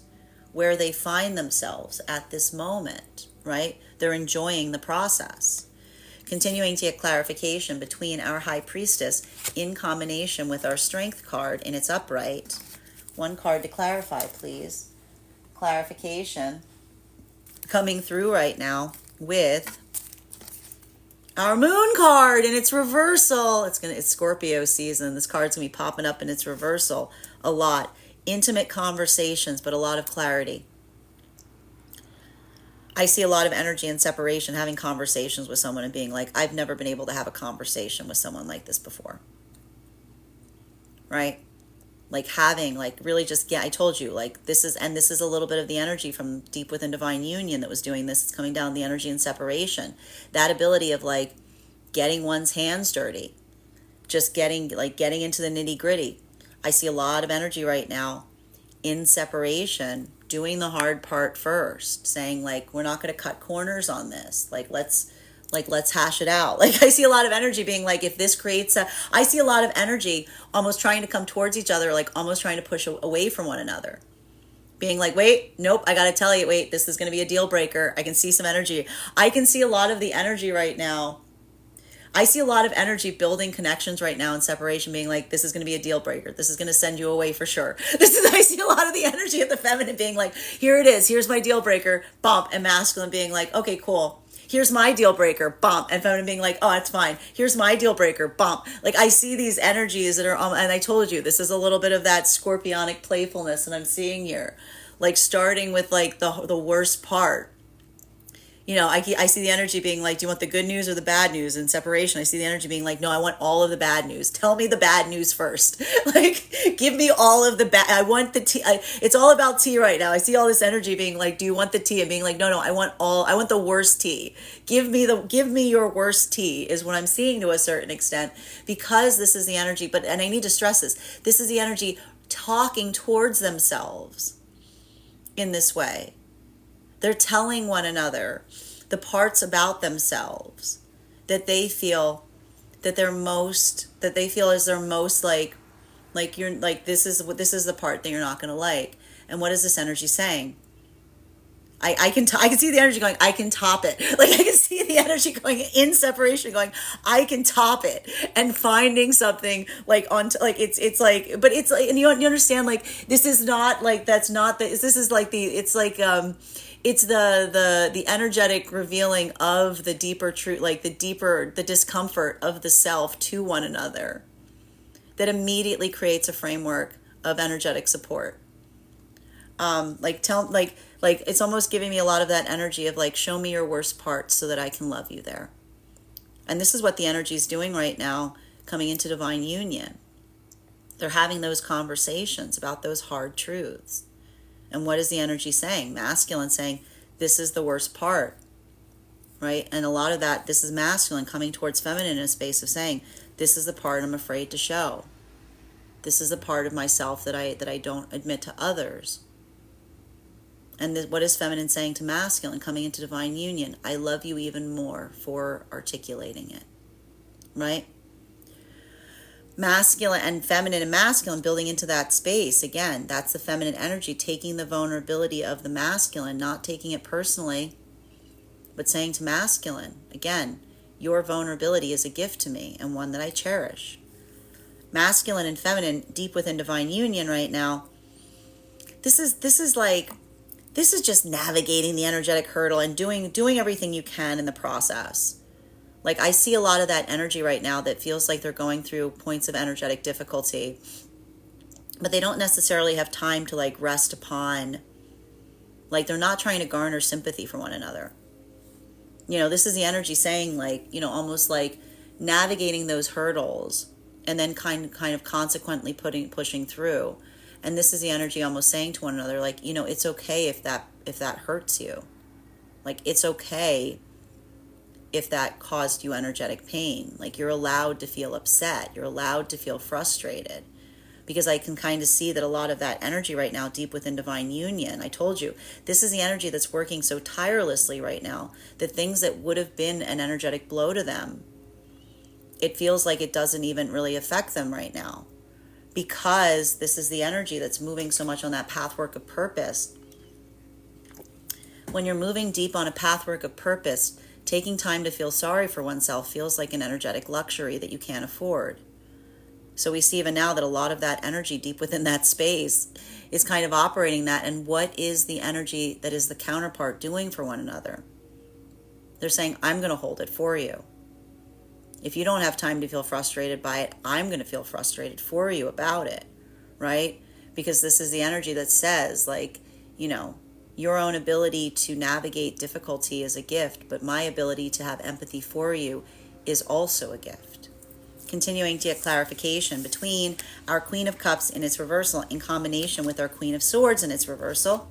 where they find themselves at this moment, right? They're enjoying the process. Continuing to get clarification between our High Priestess in combination with our Strength card in its upright. One card to clarify, please. Clarification coming through right now with our Moon card in its reversal. It's Scorpio season. This card's gonna be popping up in its reversal a lot. Intimate conversations, but a lot of clarity. I see a lot of energy in separation, having conversations with someone and being like, I've never been able to have a conversation with someone like this before. Right? Like having, like really just, I told you, like this is a little bit of the energy from deep within Divine Union that was doing this. It's coming down the energy in separation. That ability of like getting one's hands dirty, just getting into the nitty gritty. I see a lot of energy right now in separation, doing the hard part first, saying like, we're not going to cut corners on this. Let's hash it out. Like I see a lot of energy being like, if this creates I see a lot of energy almost trying to come towards each other, like almost trying to push away from one another. Being like, wait, nope, I got to tell you, wait, this is going to be a deal breaker. I can see some energy. I can see a lot of the energy right now. I see a lot of energy building connections right now in separation, being like, this is going to be a deal breaker. This is going to send you away for sure. I see a lot of the energy of the feminine being like, here it is. Here's my deal breaker, bump. And masculine being like, okay, cool. Here's my deal breaker, bump. And feminine being like, oh, that's fine. Here's my deal breaker, bump. Like I see these energies that are, and I told you, this is a little bit of that scorpionic playfulness that I'm seeing here. Like starting with like the worst part. You know, I see the energy being like, do you want the good news or the bad news? In separation, I see the energy being like, no, I want all of the bad news. Tell me the bad news first. Like, give me all of the bad. I want the tea. It's all about tea right now. I see all this energy being like, do you want the tea? And being like, no, I want the worst tea. Give me your worst tea is what I'm seeing to a certain extent, because this is the energy. And I need to stress this. This is the energy talking towards themselves in this way. They're telling one another the parts about themselves that they feel is their most like you're like, this is the part that you're not going to like. And what is this energy saying? I can see the energy going, I can top it. Like I can see the energy going in separation going, I can top it, and finding something like it's like, but it's like, and you understand, like this is not like, that's not the, this is like the, it's like, it's the energetic revealing of the deeper truth, like the discomfort of the self to one another, that immediately creates a framework of energetic support. Like it's almost giving me a lot of that energy of like, show me your worst parts so that I can love you there. And this is what the energy is doing right now, coming into Divine Union. They're having those conversations about those hard truths. And what is the energy saying? Masculine saying, this is the worst part, right? And a lot of that, this is masculine coming towards feminine in a space of saying, this is the part I'm afraid to show. This is a part of myself that I don't admit to others. And what is feminine saying to masculine coming into Divine Union? I love you even more for articulating it, right? Masculine and feminine and masculine building into that space. Again, that's the feminine energy, taking the vulnerability of the masculine, not taking it personally, but saying to masculine, again, your vulnerability is a gift to me and one that I cherish. Masculine and feminine deep within Divine Union right now. This is just navigating the energetic hurdle and doing everything you can in the process. Like I see a lot of that energy right now that feels like they're going through points of energetic difficulty, but they don't necessarily have time to like rest upon, like they're not trying to garner sympathy from one another. You know, this is the energy saying like, you know, almost like navigating those hurdles and then kind of consequently pushing through. And this is the energy almost saying to one another, like, you know, it's okay if that hurts you. Like, it's okay if that caused you energetic pain. Like, you're allowed to feel upset. You're allowed to feel frustrated. Because I can kind of see that a lot of that energy right now, deep within divine union, I told you, this is the energy that's working so tirelessly right now that things that would have been an energetic blow to them, it feels like it doesn't even really affect them right now. Because this is the energy that's moving so much on that pathwork of purpose. When you're moving deep on a pathwork of purpose, taking time to feel sorry for oneself feels like an energetic luxury that you can't afford. So we see even now that a lot of that energy deep within that space is kind of operating that. And what is the energy that is the counterpart doing for one another? They're saying, I'm going to hold it for you. If you don't have time to feel frustrated by it, I'm going to feel frustrated for you about it, right? Because this is the energy that says, like, you know, your own ability to navigate difficulty is a gift, but my ability to have empathy for you is also a gift. Continuing to get clarification between our Queen of Cups in its reversal in combination with our Queen of Swords in its reversal.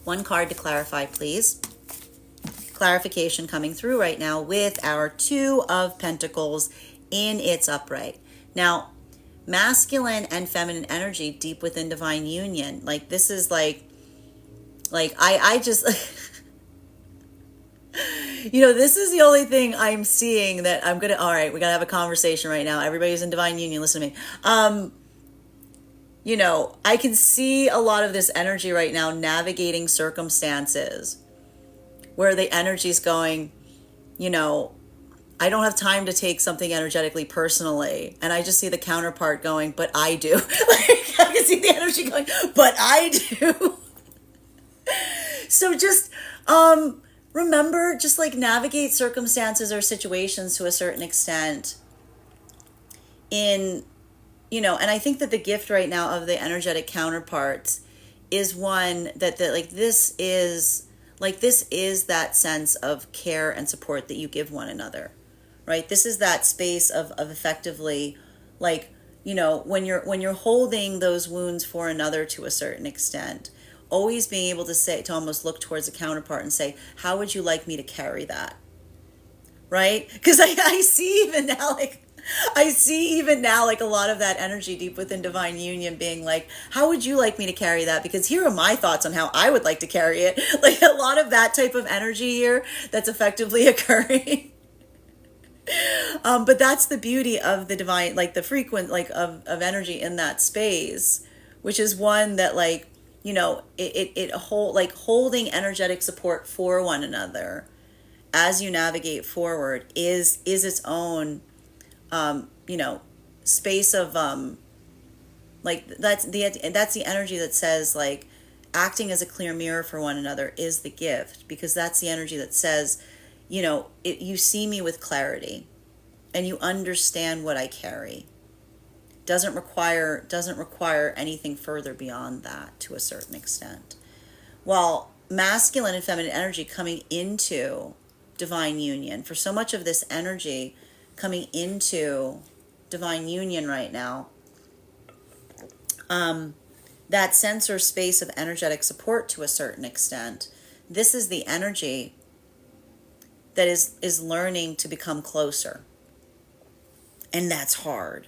One card to clarify, please. Clarification coming through right now with our Two of Pentacles in its upright. Now, masculine and feminine energy deep within divine union. Like, this is like I just... You know, this is the only thing I'm seeing that I'm gonna, all right, we gotta have a conversation right now. Everybody's in divine union, listen to me. You know, I can see a lot of this energy right now navigating circumstances where the energy's going, you know, I don't have time to take something energetically personally. And I just see the counterpart going, but I do. Like, I can see the energy going, but I do. So just, remember, just like navigate circumstances or situations to a certain extent in, you know, and I think that the gift right now of the energetic counterparts is one that this is that sense of care and support that you give one another, right? This is that space of effectively, like, you know, when you're holding those wounds for another to a certain extent, always being able to say, to almost look towards a counterpart and say, how would you like me to carry that? Right? Because I see even now, like a lot of that energy deep within divine union being like, how would you like me to carry that? Because here are my thoughts on how I would like to carry it. Like, a lot of that type of energy here that's effectively occurring. But that's the beauty of the divine, like the frequent, like of energy in that space, which is one that, like, you know, holding energetic support for one another as you navigate forward is its own, you know, space of, like, that's the energy that says, like, acting as a clear mirror for one another is the gift, because that's the energy that says, you know, you see me with clarity and you understand what I carry. Doesn't require anything further beyond that to a certain extent. While masculine and feminine energy coming into divine union, for so much of this energy coming into divine union right now, that sense or space of energetic support to a certain extent, this is the energy that is learning to become closer. And that's hard.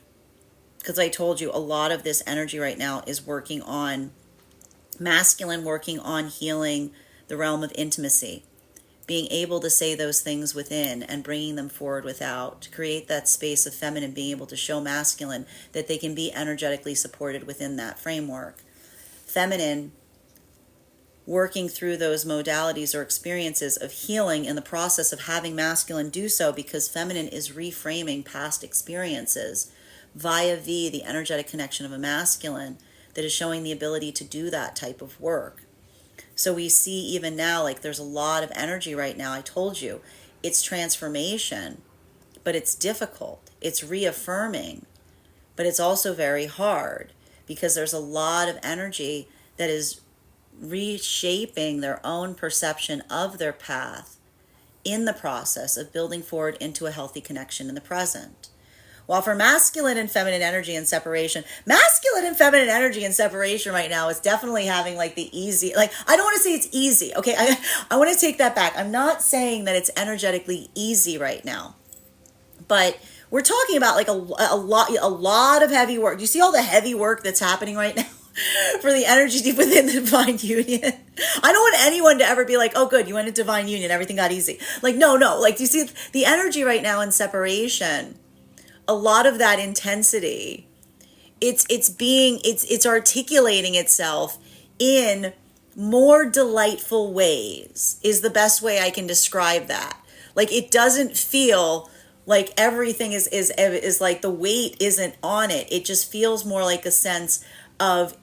Because I told you, a lot of this energy right now is working on masculine, working on healing the realm of intimacy, being able to say those things within and bringing them forward without, to create that space of feminine, being able to show masculine that they can be energetically supported within that framework. Feminine, working through those modalities or experiences of healing in the process of having masculine do so, because feminine is reframing past experiences via the energetic connection of a masculine that is showing the ability to do that type of work. So we see even now, like, there's a lot of energy right now. I told you, it's transformation, but it's difficult. It's reaffirming, but it's also very hard, because there's a lot of energy that is reshaping their own perception of their path in the process of building forward into a healthy connection in the present. While for masculine and feminine energy and separation right now is definitely having like the easy, like, I don't want to say it's easy. Okay. I want to take that back. I'm not saying that it's energetically easy right now, but we're talking about like a lot of heavy work. Do you see all the heavy work that's happening right now? For the energy deep within the divine union. I don't want anyone to ever be like, oh good, you went into divine union, everything got easy. Like, no. Like, do you see the energy right now in separation? A lot of that intensity, it's articulating itself in more delightful ways, is the best way I can describe that. Like, it doesn't feel like everything is like the weight isn't on it. It just feels more like a sense of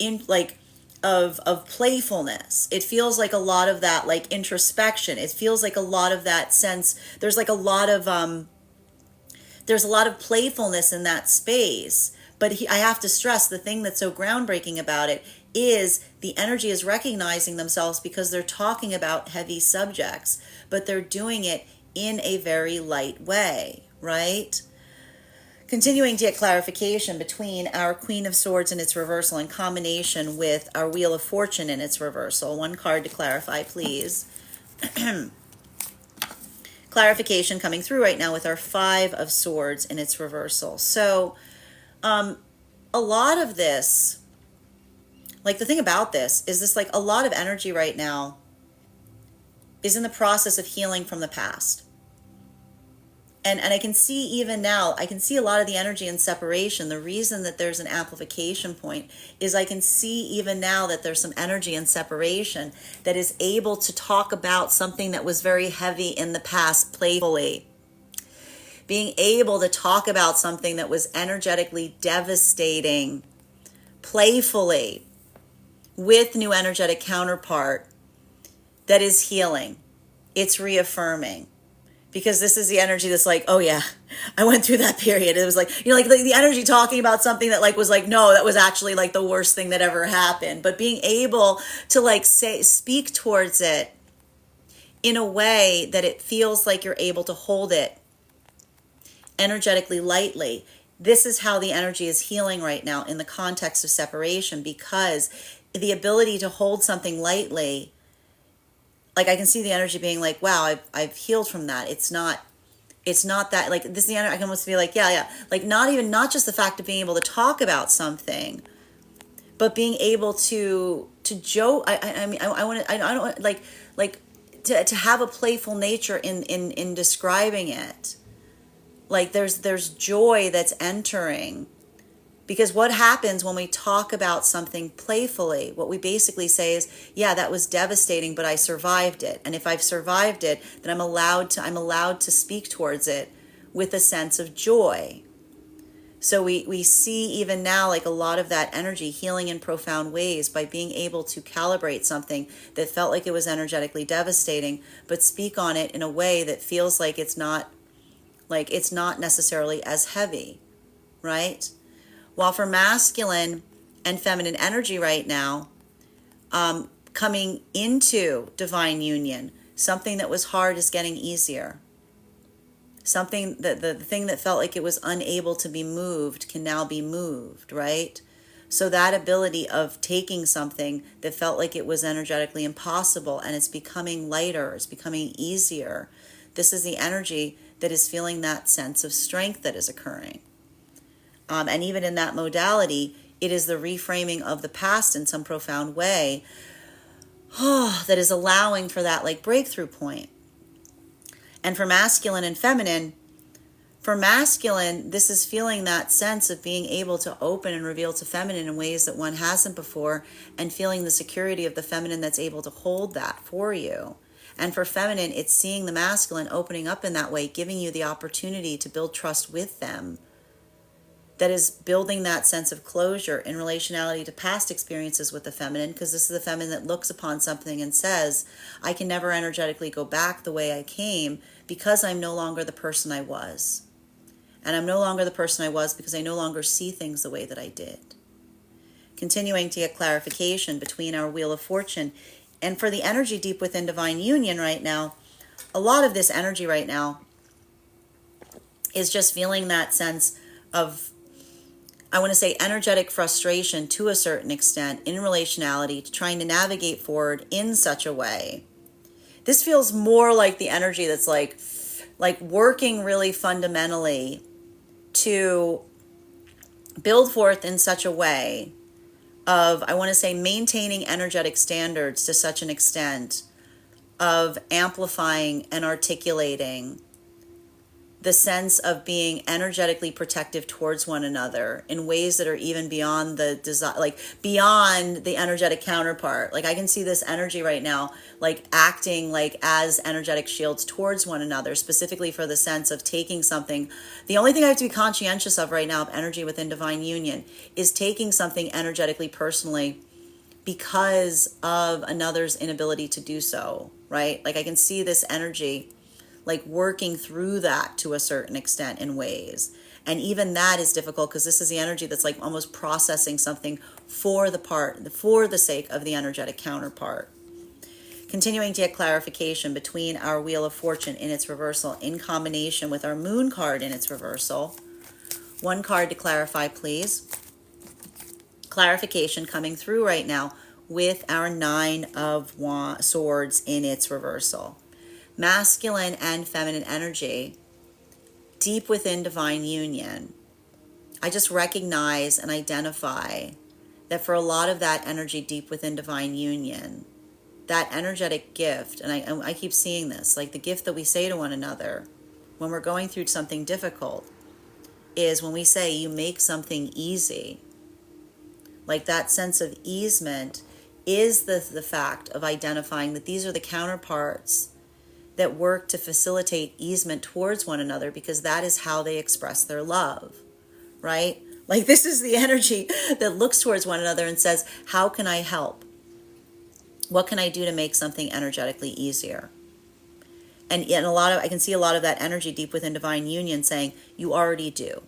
of playfulness. It feels like a lot of that, like, introspection. It feels like a lot of that sense. There's like a lot of playfulness in that space. But I have to stress, the thing that's so groundbreaking about it is the energy is recognizing themselves, because they're talking about heavy subjects, but they're doing it in a very light way, right? Continuing to get clarification between our Queen of Swords in its reversal in combination with our Wheel of Fortune in its reversal. One card to clarify, please. Clarification coming through right now with our Five of Swords in its reversal. So, a lot of this, like, the thing about this is this, like, a lot of energy right now is in the process of healing from the past. And I can see even now, I can see a lot of the energy in separation. The reason that there's an amplification point is I can see even now that there's some energy in separation that is able to talk about something that was very heavy in the past playfully. Being able to talk about something that was energetically devastating playfully with new energetic counterpart that is healing. It's reaffirming. Because this is the energy that's like, oh yeah, I went through that period. It was like, like the energy talking about something that like was like, no, that was actually like the worst thing that ever happened. But being able to like speak towards it in a way that it feels like you're able to hold it energetically lightly. This is how the energy is healing right now in the context of separation, because the ability to hold something lightly, like, I can see the energy being like, wow, I've healed from that. It's not that, like, this is the energy. I can almost be like, yeah. Like, not just the fact of being able to talk about something, but being able to joke. I want to, I don't like to have a playful nature in describing it. Like, there's joy that's entering. Because what happens when we talk about something playfully, what we basically say is, yeah, that was devastating, but I survived it. And if I've survived it, then I'm allowed to speak towards it with a sense of joy. So we see even now, like, a lot of that energy healing in profound ways by being able to calibrate something that felt like it was energetically devastating, but speak on it in a way that feels like it's not necessarily as heavy, right? While for masculine and feminine energy right now, coming into divine union, something that was hard is getting easier. Something that the thing that felt like it was unable to be moved can now be moved, right? So that ability of taking something that felt like it was energetically impossible and it's becoming lighter, it's becoming easier. This is the energy that is feeling that sense of strength that is occurring. And even in that modality, it is the reframing of the past in some profound way that is allowing for that, like, breakthrough point. And for masculine and feminine, for masculine, this is feeling that sense of being able to open and reveal to feminine in ways that one hasn't before, and feeling the security of the feminine that's able to hold that for you. And for feminine, it's seeing the masculine opening up in that way, giving you the opportunity to build trust with them. That is building that sense of closure in relationality to past experiences with the feminine, because this is the feminine that looks upon something and says, I can never energetically go back the way I came because I'm no longer the person I was. And I'm no longer the person I was because I no longer see things the way that I did. Continuing to get clarification between our Wheel of Fortune. And for the energy deep within divine union right now, a lot of this energy right now is just feeling that sense of, I want to say, energetic frustration to a certain extent in relationality, trying to navigate forward in such a way. This feels more like the energy that's like working really fundamentally to build forth in such a way of, I want to say, maintaining energetic standards to such an extent of amplifying and articulating the sense of being energetically protective towards one another in ways that are even beyond the desire, like beyond the energetic counterpart. Like I can see this energy right now, like acting like as energetic shields towards one another, specifically for the sense of taking something. The only thing I have to be conscientious of right now of energy within divine union is taking something energetically personally because of another's inability to do so, right? Like I can see this energy like working through that to a certain extent in ways. And even that is difficult because this is the energy that's like almost processing something for the sake of the energetic counterpart. Continuing to get clarification between our Wheel of Fortune in its reversal in combination with our Moon card in its reversal. One card to clarify, please. Clarification coming through right now with our Nine of Swords in its reversal. Masculine and feminine energy, deep within divine union. I just recognize and identify that for a lot of that energy deep within divine union, that energetic gift, and I keep seeing this, like the gift that we say to one another when we're going through something difficult is when we say, you make something easy. Like that sense of easement is the fact of identifying that these are the counterparts that work to facilitate easement towards one another because that is how they express their love, right? Like this is the energy that looks towards one another and says, how can I help? What can I do to make something energetically easier? And I can see a lot of that energy deep within divine union saying, you already do.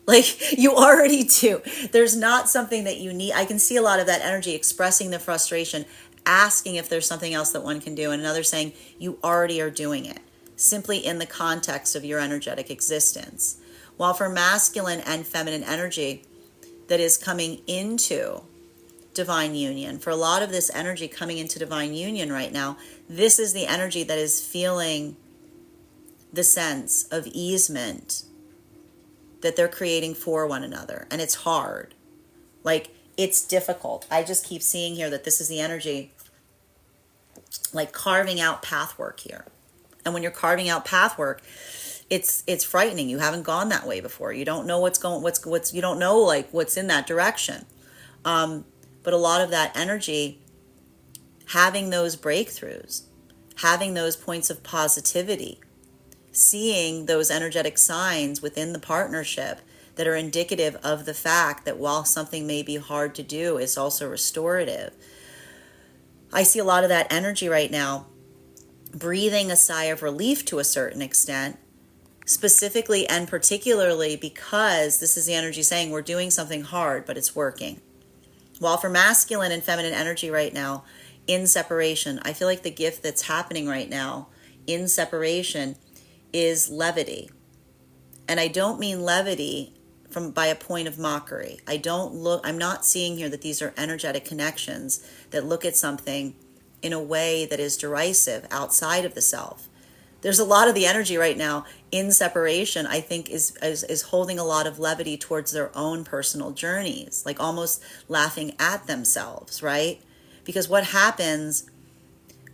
Like you already do. There's not something that you need. I can see a lot of that energy expressing the frustration, asking if there's something else that one can do, and another saying you already are doing it, simply in the context of your energetic existence. While for masculine and feminine energy that is coming into divine union, for a lot of this energy coming into divine union right now, this is the energy that is feeling the sense of easement that they're creating for one another. And it's hard. Like, it's difficult. I just keep seeing here that this is the energy like carving out pathwork here. And when you're carving out pathwork, it's frightening. You haven't gone that way before. You don't know you don't know like what's in that direction. But a lot of that energy, having those breakthroughs, having those points of positivity, seeing those energetic signs within the partnership that are indicative of the fact that while something may be hard to do, it's also restorative. I see a lot of that energy right now, breathing a sigh of relief to a certain extent, specifically and particularly because this is the energy saying we're doing something hard, but it's working. While for masculine and feminine energy right now, in separation, I feel like the gift that's happening right now in separation is levity. And I don't mean levity by a point of mockery. I'm not seeing here that these are energetic connections that look at something in a way that is derisive outside of the self. There's a lot of the energy right now in separation, I think, is holding a lot of levity towards their own personal journeys, like almost laughing at themselves, right? Because what happens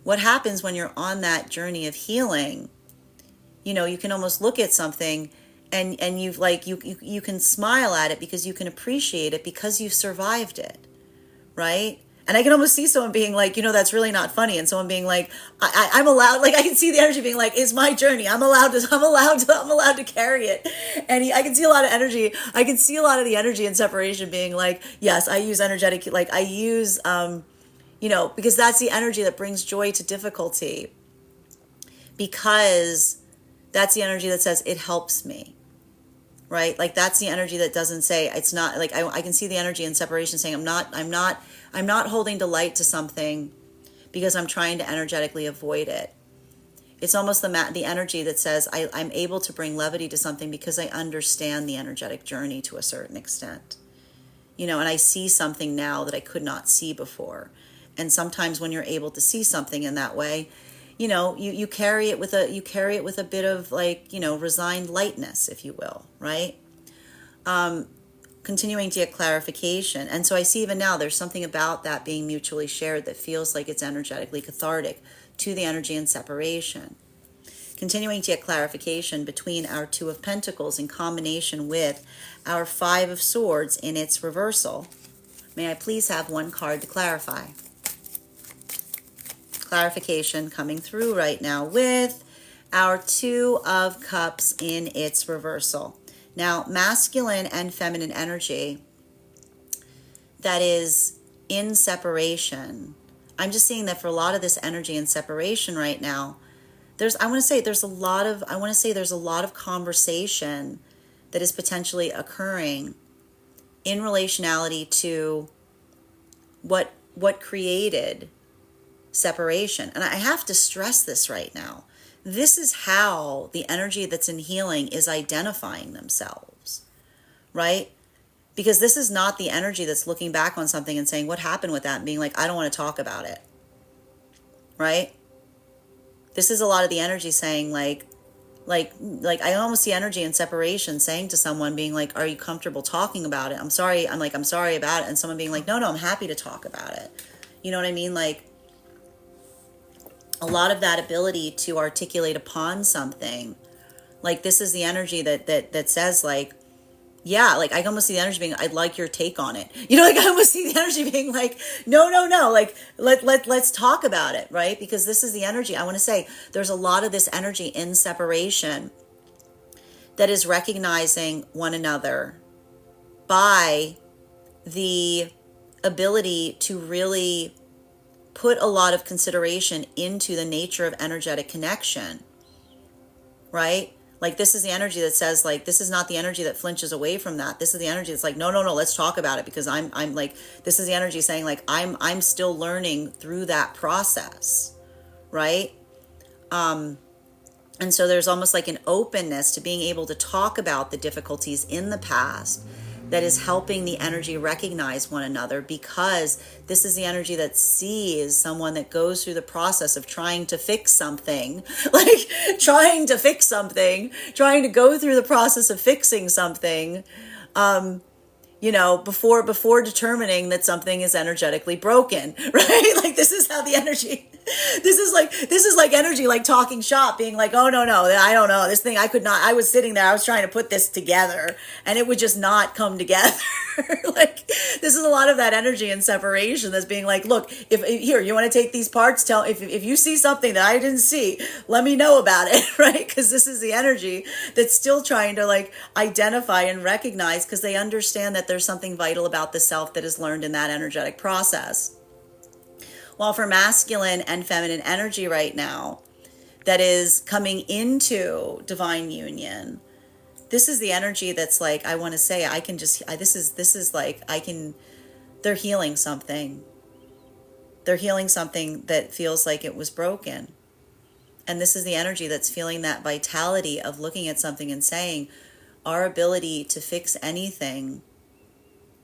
when you're on that journey of healing, you can almost look at something and you've like you can smile at it because you can appreciate it because you've survived it, right? And I can almost see someone being like, that's really not funny, and someone being like, I'm allowed. Like I can see the energy being like, it's my journey. I'm allowed to carry it. And I can see a lot of energy. I can see a lot of the energy in separation being like, yes, I use energetic. Like I use, because that's the energy that brings joy to difficulty. Because that's the energy that says it helps me. Right? Like that's the energy that doesn't say it's not like I can see the energy in separation saying I'm not holding delight to something because I'm trying to energetically avoid it. It's almost the energy that says I'm able to bring levity to something because I understand the energetic journey to a certain extent. And I see something now that I could not see before. And sometimes when you're able to see something in that way, you carry it with a bit of resigned lightness, if you will, right? Continuing to get clarification. And so I see even now there's something about that being mutually shared that feels like it's energetically cathartic to the energy in separation. Continuing to get clarification between our Two of Pentacles in combination with our Five of Swords in its reversal. May I please have one card to clarify? Clarification coming through right now with our Two of Cups in its reversal. Now, masculine and feminine energy that is in separation. I'm just seeing that for a lot of this energy in separation right now, there's a lot of conversation that is potentially occurring in relationality to what created separation. And I have to stress this right now. This is how the energy that's in healing is identifying themselves, right? Because this is not the energy that's looking back on something and saying, what happened with that? And being like, I don't want to talk about it, right? This is a lot of the energy saying like I almost see energy in separation saying to someone being like, are you comfortable talking about it? I'm sorry about it. And someone being like, no, I'm happy to talk about it. You know what I mean? Like, a lot of that ability to articulate upon something, like this is the energy that says like, yeah, like I almost see the energy being, I'd like your take on it. Like I almost see the energy being like, no, like let's talk about it, right? Because this is the energy. I want to say there's a lot of this energy in separation that is recognizing one another by the ability to really put a lot of consideration into the nature of energetic connection, right? Like this is the energy that says like, this is not the energy that flinches away from that. This is the energy that's like, no, let's talk about it because I'm like, this is the energy saying like, I'm still learning through that process, right? And so there's almost like an openness to being able to talk about the difficulties in the past that is helping the energy recognize one another, because this is the energy that sees someone that goes through the process of trying to fix something, trying to go through the process of fixing something, before determining that something is energetically broken, right? Like this is how the energy, this is like energy, like talking shop, being like, oh no, I don't know, this thing, I was sitting there, I was trying to put this together and it would just not come together. Like this is a lot of that energy in separation that's being like, look, if here, you want to take these parts, if you see something that I didn't see, let me know about it, right? Because this is the energy that's still trying to like identify and recognize, because they understand that there's something vital about the self that is learned in that energetic process. While for masculine and feminine energy right now that is coming into divine union, this is the energy that's like, I want to say, they're healing something. They're healing something that feels like it was broken. And this is the energy that's feeling that vitality of looking at something and saying, our ability to fix anything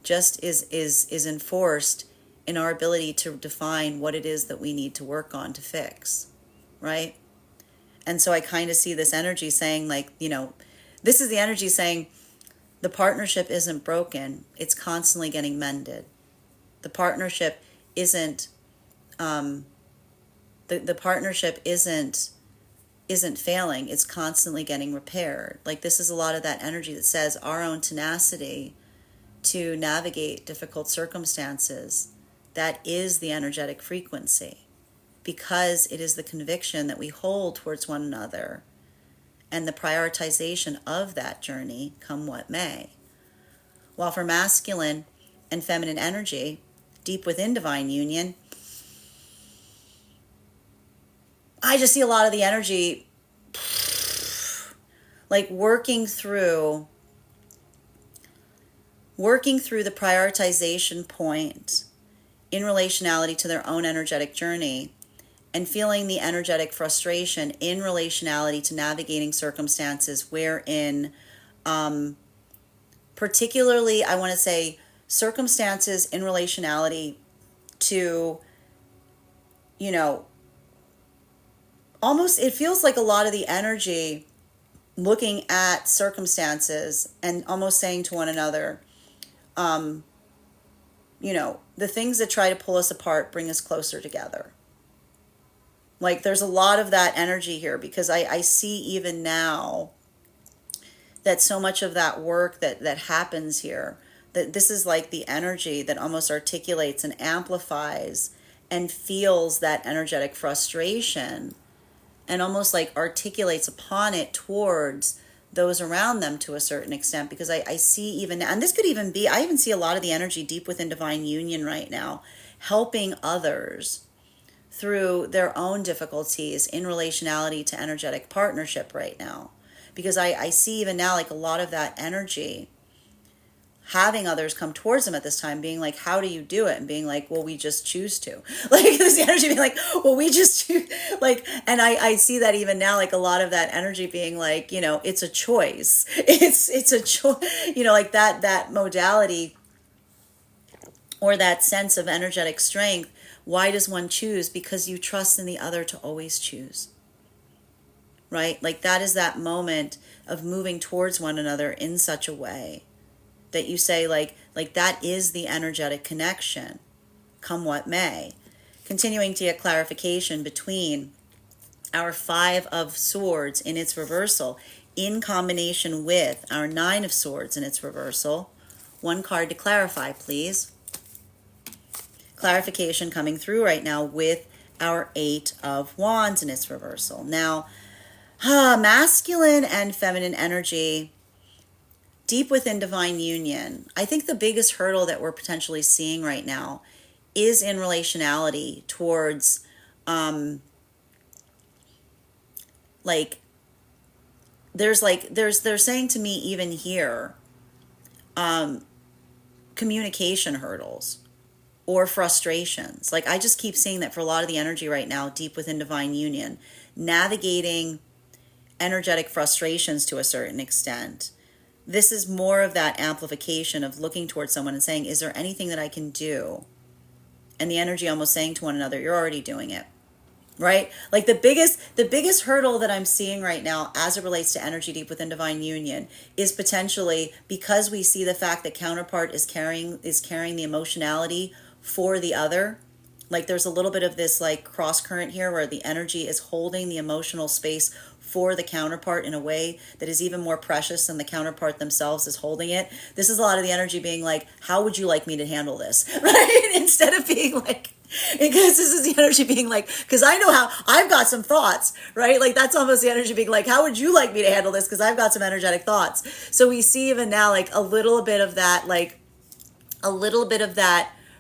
just is enforced in our ability to define what it is that we need to work on to fix, right? And so I kind of see this energy saying like, this is the energy saying the partnership isn't broken. It's constantly getting mended. The partnership isn't, the partnership isn't failing. It's constantly getting repaired. Like this is a lot of that energy that says our own tenacity to navigate difficult circumstances. That is the energetic frequency, because it is the conviction that we hold towards one another and the prioritization of that journey, come what may. While for masculine and feminine energy, deep within divine union, I just see a lot of the energy like working through the prioritization point in relationality to their own energetic journey, and feeling the energetic frustration in relationality to navigating circumstances wherein, particularly, I want to say circumstances in relationality to, you know, almost, it feels like a lot of the energy looking at circumstances and almost saying to one another, the things that try to pull us apart bring us closer together. Like there's a lot of that energy here, because I see even now that so much of that work that happens here, that this is like the energy that almost articulates and amplifies and feels that energetic frustration and almost like articulates upon it towards those around them to a certain extent. Because I see even, and this could even be, I even see a lot of the energy deep within divine union right now, helping others through their own difficulties in relationality to energetic partnership right now. Because I see even now like a lot of that energy having others come towards them at this time, being like, how do you do it? And being like, well, we just choose to. Like this energy being like, well, we just choose. Like, and I see that even now, like a lot of that energy being like, it's a choice. It's a choice, like that modality or that sense of energetic strength. Why does one choose? Because you trust in the other to always choose. Right? Like that is that moment of moving towards one another in such a way that you say like that is the energetic connection, come what may. Continuing to get clarification between our 5 of Swords in its reversal in combination with our 9 of Swords in its reversal. One card to clarify, please. Clarification coming through right now with our 8 of Wands in its reversal. Now, masculine and feminine energy deep within divine union. I think the biggest hurdle that we're potentially seeing right now is in relationality towards they're saying to me even here communication hurdles or frustrations. Like I just keep seeing that for a lot of the energy right now deep within divine union, navigating energetic frustrations to a certain extent. This is more of that amplification of looking towards someone and saying, is there anything that I can do? And the energy almost saying to one another, you're already doing it. Right? Like the biggest hurdle that I'm seeing right now as it relates to energy deep within divine union is potentially because we see the fact that counterpart is carrying the emotionality for the other. Like there's a little bit of this like cross current here where the energy is holding the emotional space for the counterpart in a way that is even more precious than the counterpart themselves is holding it. This is a lot of the energy being like, how would you like me to handle this? Right? Instead of being like, because this is the energy being like, because I know how, I've got some thoughts, right? Like that's almost the energy being like, how would you like me to handle this? Because I've got some energetic thoughts. So we see even now like a little bit of that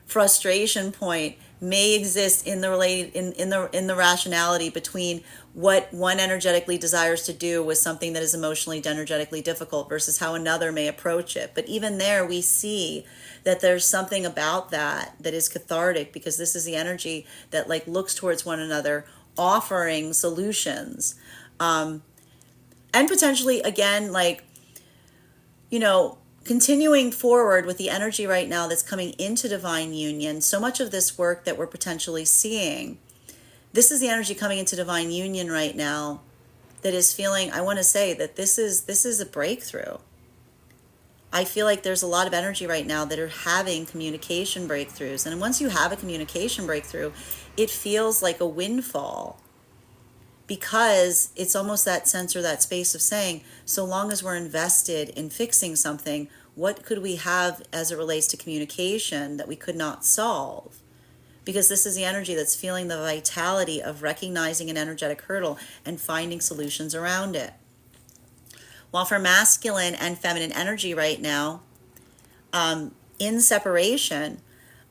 frustration point may exist in the rationality between what one energetically desires to do with something that is emotionally energetically difficult versus how another may approach it. But even there we see that there's something about that is cathartic, because this is the energy that like looks towards one another, offering solutions, and potentially again like continuing forward with the energy right now that's coming into divine union. So much of this work that we're potentially seeing, this is the energy coming into divine union right now that is feeling, I want to say that this is a breakthrough. I feel like there's a lot of energy right now that are having communication breakthroughs. And once you have a communication breakthrough, it feels like a windfall, because it's almost that sense or that space of saying, so long as we're invested in fixing something, what could we have as it relates to communication that we could not solve? Because this is the energy that's feeling the vitality of recognizing an energetic hurdle and finding solutions around it. While for masculine and feminine energy right now, in separation,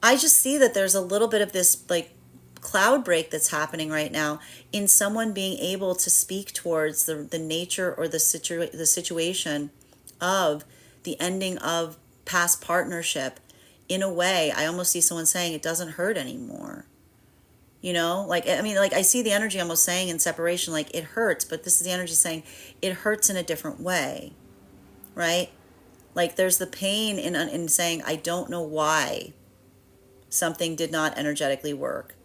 I just see that there's a little bit of this like cloud break that's happening right now in someone being able to speak towards the nature or the situation of the ending of past partnership in a way. I almost see someone saying it doesn't hurt anymore. You know, like, I mean, like I see the energy almost saying in separation, like it hurts, but this is the energy saying it hurts in a different way, right? Like there's the pain in saying, I don't know why something did not energetically work,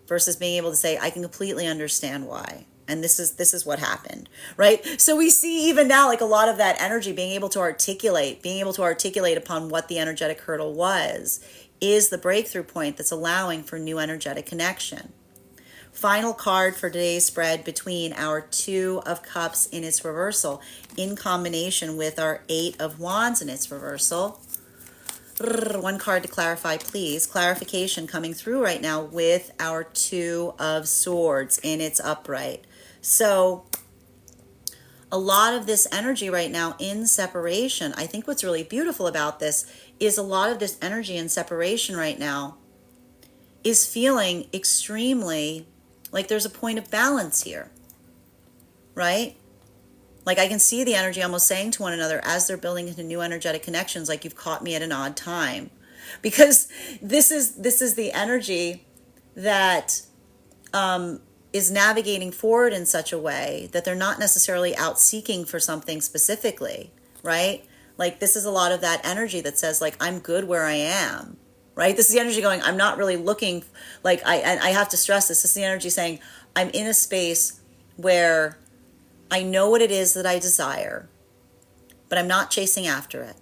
versus being able to say, I can completely understand why. And this is what happened, right? So we see even now, like a lot of that energy being able to articulate upon what the energetic hurdle was, is the breakthrough point that's allowing for new energetic connection. Final card for today's spread between our Two of Cups in its reversal in combination with our Eight of Wands in its reversal. One card to clarify, please. Clarification coming through right now with our Two of Swords in its upright. So a lot of this energy right now in separation, I think what's really beautiful about this is a lot of this energy in separation right now is feeling extremely like there's a point of balance here, right? Like I can see the energy almost saying to one another as they're building into new energetic connections, like you've caught me at an odd time. Because this is the energy that is navigating forward in such a way that they're not necessarily out seeking for something specifically, right? Like this is a lot of that energy that says like, I'm good where I am, right? This is the energy going, I'm not really looking, like I have to stress this. This is the energy saying, I'm in a space where I know what it is that I desire, but I'm not chasing after it.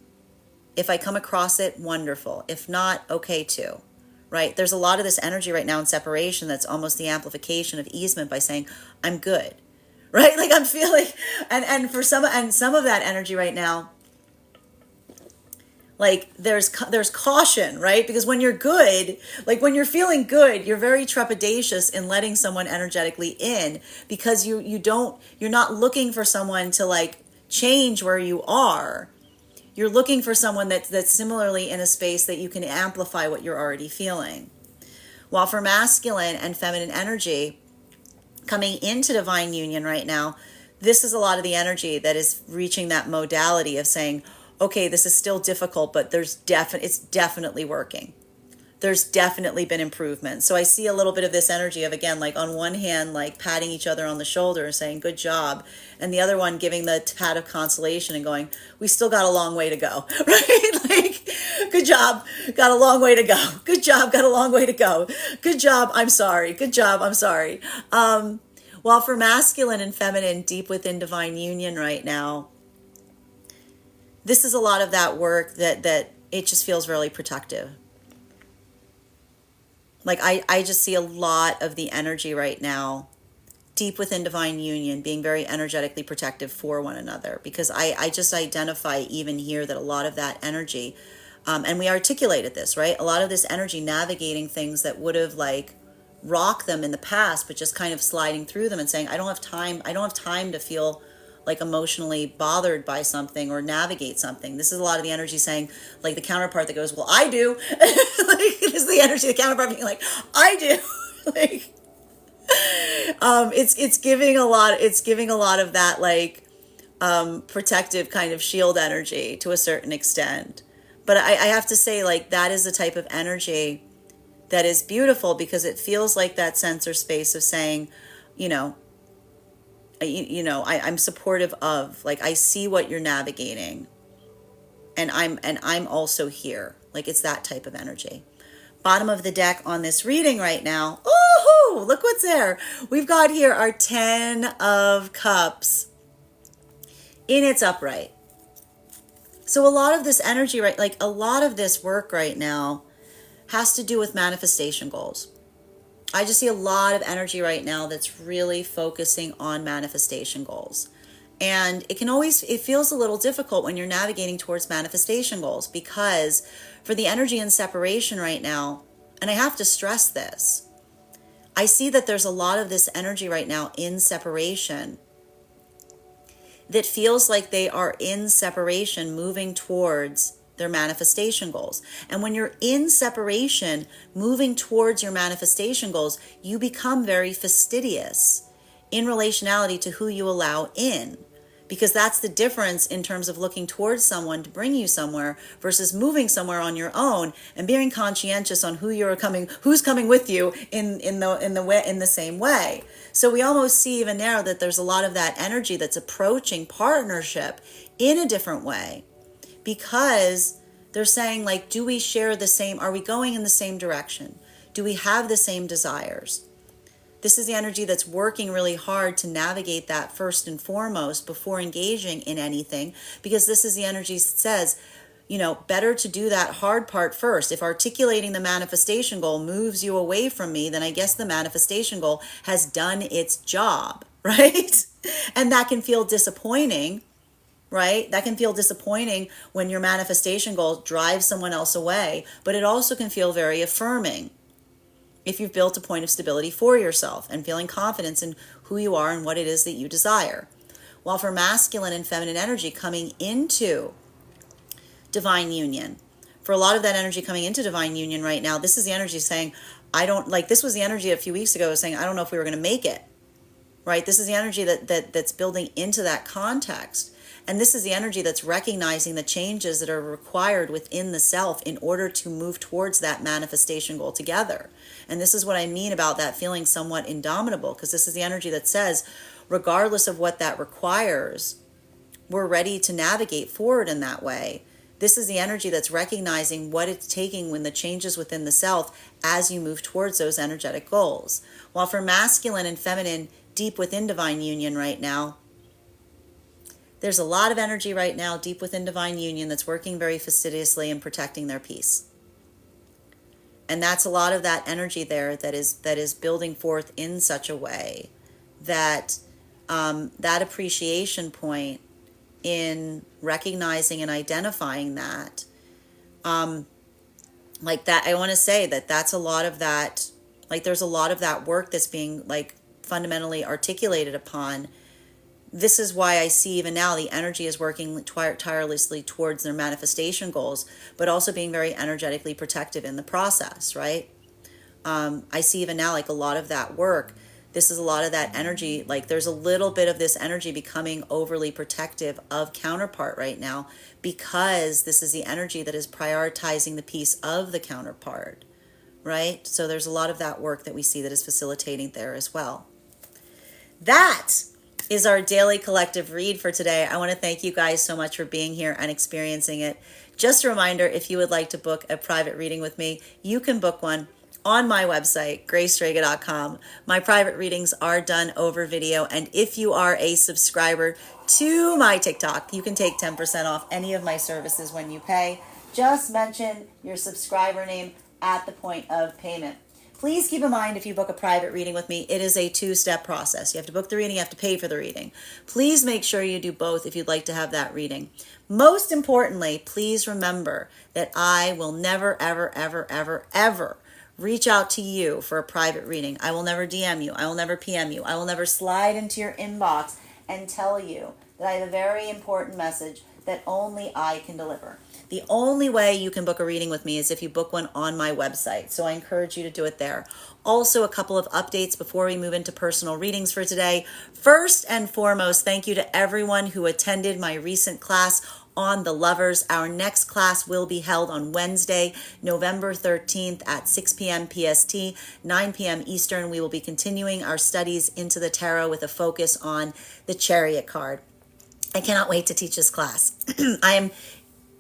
If I come across it, wonderful. If not, okay too. Right? There's a lot of this energy right now in separation that's almost the amplification of easement by saying, I'm good. Right? Like I'm feeling, and for some of that energy right now, like there's caution, right? Because when you're good, like when you're feeling good, you're very trepidatious in letting someone energetically in, because you're not looking for someone to like change where you are. You're looking for someone that's similarly in a space that you can amplify what you're already feeling. While for masculine and feminine energy coming into divine union right now, this is a lot of the energy that is reaching that modality of saying, okay, this is still difficult, but it's definitely working. There's definitely been improvement. So I see a little bit of this energy of, again, like on one hand, like patting each other on the shoulder and saying, good job. And the other one giving the pat of consolation and going, we still got a long way to go, right? Like, good job, got a long way to go. Good job, got a long way to go. Good job, I'm sorry. Good job, I'm sorry. While for masculine and feminine, deep within divine union right now, this is a lot of that work that it just feels really protective. Like I just see a lot of the energy right now, deep within divine union, being very energetically protective for one another. Because I just identify even here that a lot of that energy, and we articulated this, right? A lot of this energy navigating things that would have like rocked them in the past, but just kind of sliding through them and saying, I don't have time to feel like emotionally bothered by something or navigate something. This is a lot of the energy saying, like the counterpart that goes, well, I do. Like this is the energy, the counterpart being like, I do. Like, it's giving a lot of that like protective kind of shield energy to a certain extent. But I have to say, like, that is the type of energy that is beautiful, because it feels like that sensor space of saying, I'm supportive of, like, I see what you're navigating, and I'm also here. Like, it's that type of energy. Bottom of the deck on this reading right now. Ooh, look what's there. We've got here our 10 of Cups in its upright. So a lot of this energy, right, like a lot of this work right now has to do with manifestation goals. I just see a lot of energy right now that's really focusing on manifestation goals. And it feels a little difficult when you're navigating towards manifestation goals, because for the energy in separation right now, and I have to stress this, I see that there's a lot of this energy right now in separation that feels like they are in separation moving towards their manifestation goals. And when you're in separation moving towards your manifestation goals, you become very fastidious in relationality to who you allow in. because that's the difference in terms of looking towards someone to bring you somewhere versus moving somewhere on your own and being conscientious on who's coming with you in the same way. So we almost see even now that there's a lot of that energy that's approaching partnership in a different way, because they're saying, like, do we share the same, are we going in the same direction? Do we have the same desires? This is the energy that's working really hard to navigate that first and foremost before engaging in anything, because this is the energy that says, better to do that hard part first. If articulating the manifestation goal moves you away from me, then I guess the manifestation goal has done its job, right? And that can feel disappointing, right? That can feel disappointing when your manifestation goal drives someone else away, but it also can feel very affirming if you've built a point of stability for yourself and feeling confidence in who you are and what it is that you desire. While for masculine and feminine energy coming into divine union, for a lot of that energy coming into divine union right now, this is the energy saying, this was the energy a few weeks ago saying, I don't know if we were going to make it, right? This is the energy that's building into that context. And this is the energy that's recognizing the changes that are required within the self in order to move towards that manifestation goal together. And this is what I mean about that feeling somewhat indomitable, because this is the energy that says, regardless of what that requires, we're ready to navigate forward in that way. This is the energy that's recognizing what it's taking when the changes within the self as you move towards those energetic goals. While for masculine and feminine deep within divine union right now, there's a lot of energy right now deep within divine union that's working very fastidiously and protecting their peace. And that's a lot of that energy there that is building forth in such a way that that appreciation point in recognizing and identifying that, like that, I want to say that that's a lot of that, like there's a lot of that work that's being like fundamentally articulated upon. This is why I see even now the energy is working tirelessly towards their manifestation goals, but also being very energetically protective in the process, right? I see even now like a lot of that work, this is a lot of that energy, like there's a little bit of this energy becoming overly protective of counterpart right now, because this is the energy that is prioritizing the peace of the counterpart, right? So there's a lot of that work that we see that is facilitating there as well. That is our daily collective read for today. I want to thank you guys so much for being here and experiencing it. Just a reminder, if you would like to book a private reading with me, you can book one on my website, graystrega.com. My private readings are done over video, and if you are a subscriber to my TikTok, you can take 10% off any of my services when you pay. Just mention your subscriber name at the point of payment. Please keep in mind, if you book a private reading with me, it is a two-step process. You have to book the reading, you have to pay for the reading. Please make sure you do both if you'd like to have that reading. Most importantly, please remember that I will never, ever, ever, ever, ever reach out to you for a private reading. I will never DM you. I will never PM you. I will never slide into your inbox and tell you that I have a very important message that only I can deliver. The only way you can book a reading with me is if you book one on my website. So I encourage you to do it there. Also, a couple of updates before we move into personal readings for today. First and foremost, thank you to everyone who attended my recent class on the lovers. Our next class will be held on Wednesday, November 13th at 6 p.m. PST, 9 p.m. Eastern. We will be continuing our studies into the tarot with a focus on the Chariot card. I cannot wait to teach this class. I am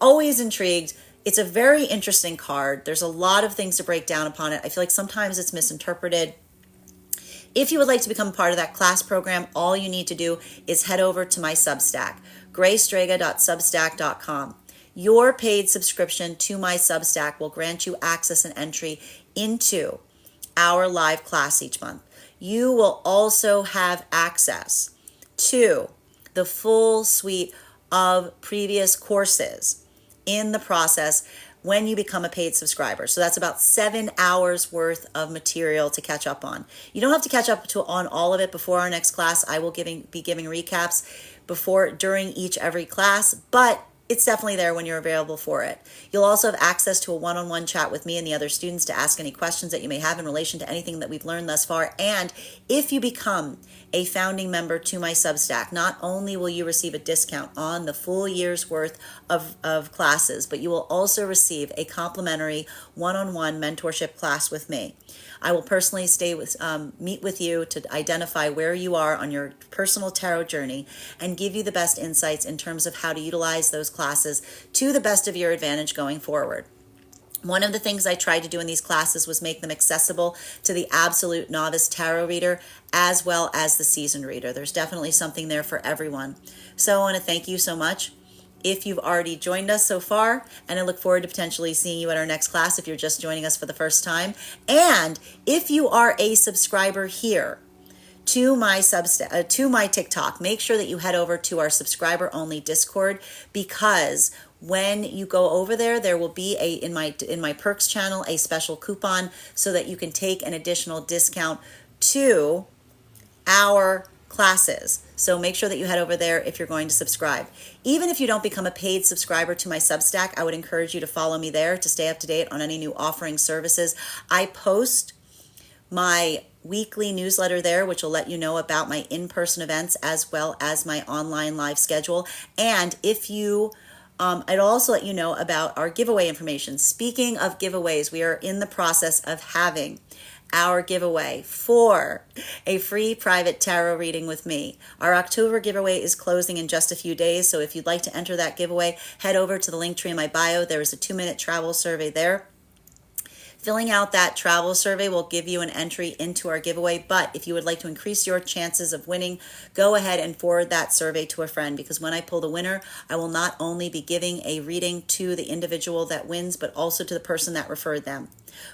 always intrigued. It's a very interesting card. There's a lot of things to break down upon it. I feel like sometimes it's misinterpreted. If you would like to become part of that class program, all you need to do is head over to my Substack, graystrega.substack.com. Your paid subscription to my Substack will grant you access and entry into our live class each month. You will also have access to the full suite of previous courses in the process when you become a paid subscriber. So that's about 7 hours worth of material to catch up on. You don't have to catch up on all of it before our next class. I will be giving recaps during every class, but it's definitely there when you're available for it. You'll also have access to a one-on-one chat with me and the other students to ask any questions that you may have in relation to anything that we've learned thus far. And if you become a founding member to my Substack, not only will you receive a discount on the full year's worth of classes, but you will also receive a complimentary one-on-one mentorship class with me. I will personally meet with you to identify where you are on your personal tarot journey and give you the best insights in terms of how to utilize those classes to the best of your advantage going forward. One of the things I tried to do in these classes was make them accessible to the absolute novice tarot reader as well as the seasoned reader. There's definitely something there for everyone. So I want to thank you so much if you've already joined us so far, and I look forward to potentially seeing you at our next class if you're just joining us for the first time. And if you are a subscriber here to my to my TikTok, make sure that you head over to our subscriber only Discord, because when you go over there, there will be in my perks channel a special coupon so that you can take an additional discount to our classes. So make sure that you head over there if you're going to subscribe. Even if you don't become a paid subscriber to my Substack, I would encourage you to follow me there to stay up to date on any new offering services. I post my weekly newsletter there, which will let you know about my in-person events as well as my online live schedule. And if you I'd also let you know about our giveaway information. Speaking of giveaways, we are in the process of having our giveaway for a free private tarot reading with me. Our October giveaway is closing in just a few days, so if you'd like to enter that giveaway, head over to the link tree in my bio. There is a 2-minute travel survey there. Filling out that travel survey will give you an entry into our giveaway, but if you would like to increase your chances of winning, go ahead and forward that survey to a friend, because when I pull the winner, I will not only be giving a reading to the individual that wins, but also to the person that referred them.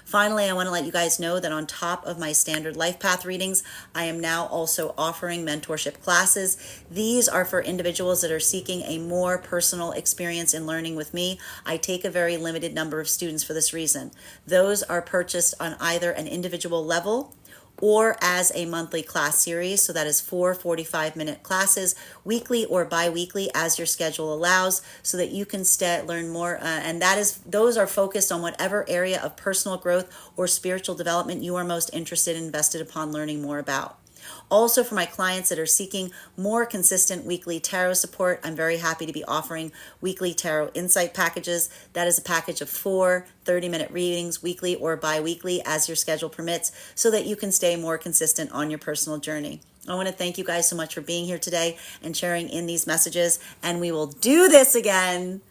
Finally, I want to let you guys know that on top of my standard life path readings, I am now also offering mentorship classes. These are for individuals that are seeking a more personal experience in learning with me. I take a very limited number of students for this reason. Those are purchased on either an individual level or as a monthly class series. So that is 4 45-minute classes, weekly or bi-weekly as your schedule allows, so that you can learn more. And those are focused on whatever area of personal growth or spiritual development you are most interested and invested upon learning more about. Also, for my clients that are seeking more consistent weekly tarot support, I'm very happy to be offering weekly tarot insight packages. That is a package of 4 30-minute readings, weekly or bi-weekly, as your schedule permits, so that you can stay more consistent on your personal journey. I want to thank you guys so much for being here today and sharing in these messages, and we will do this again.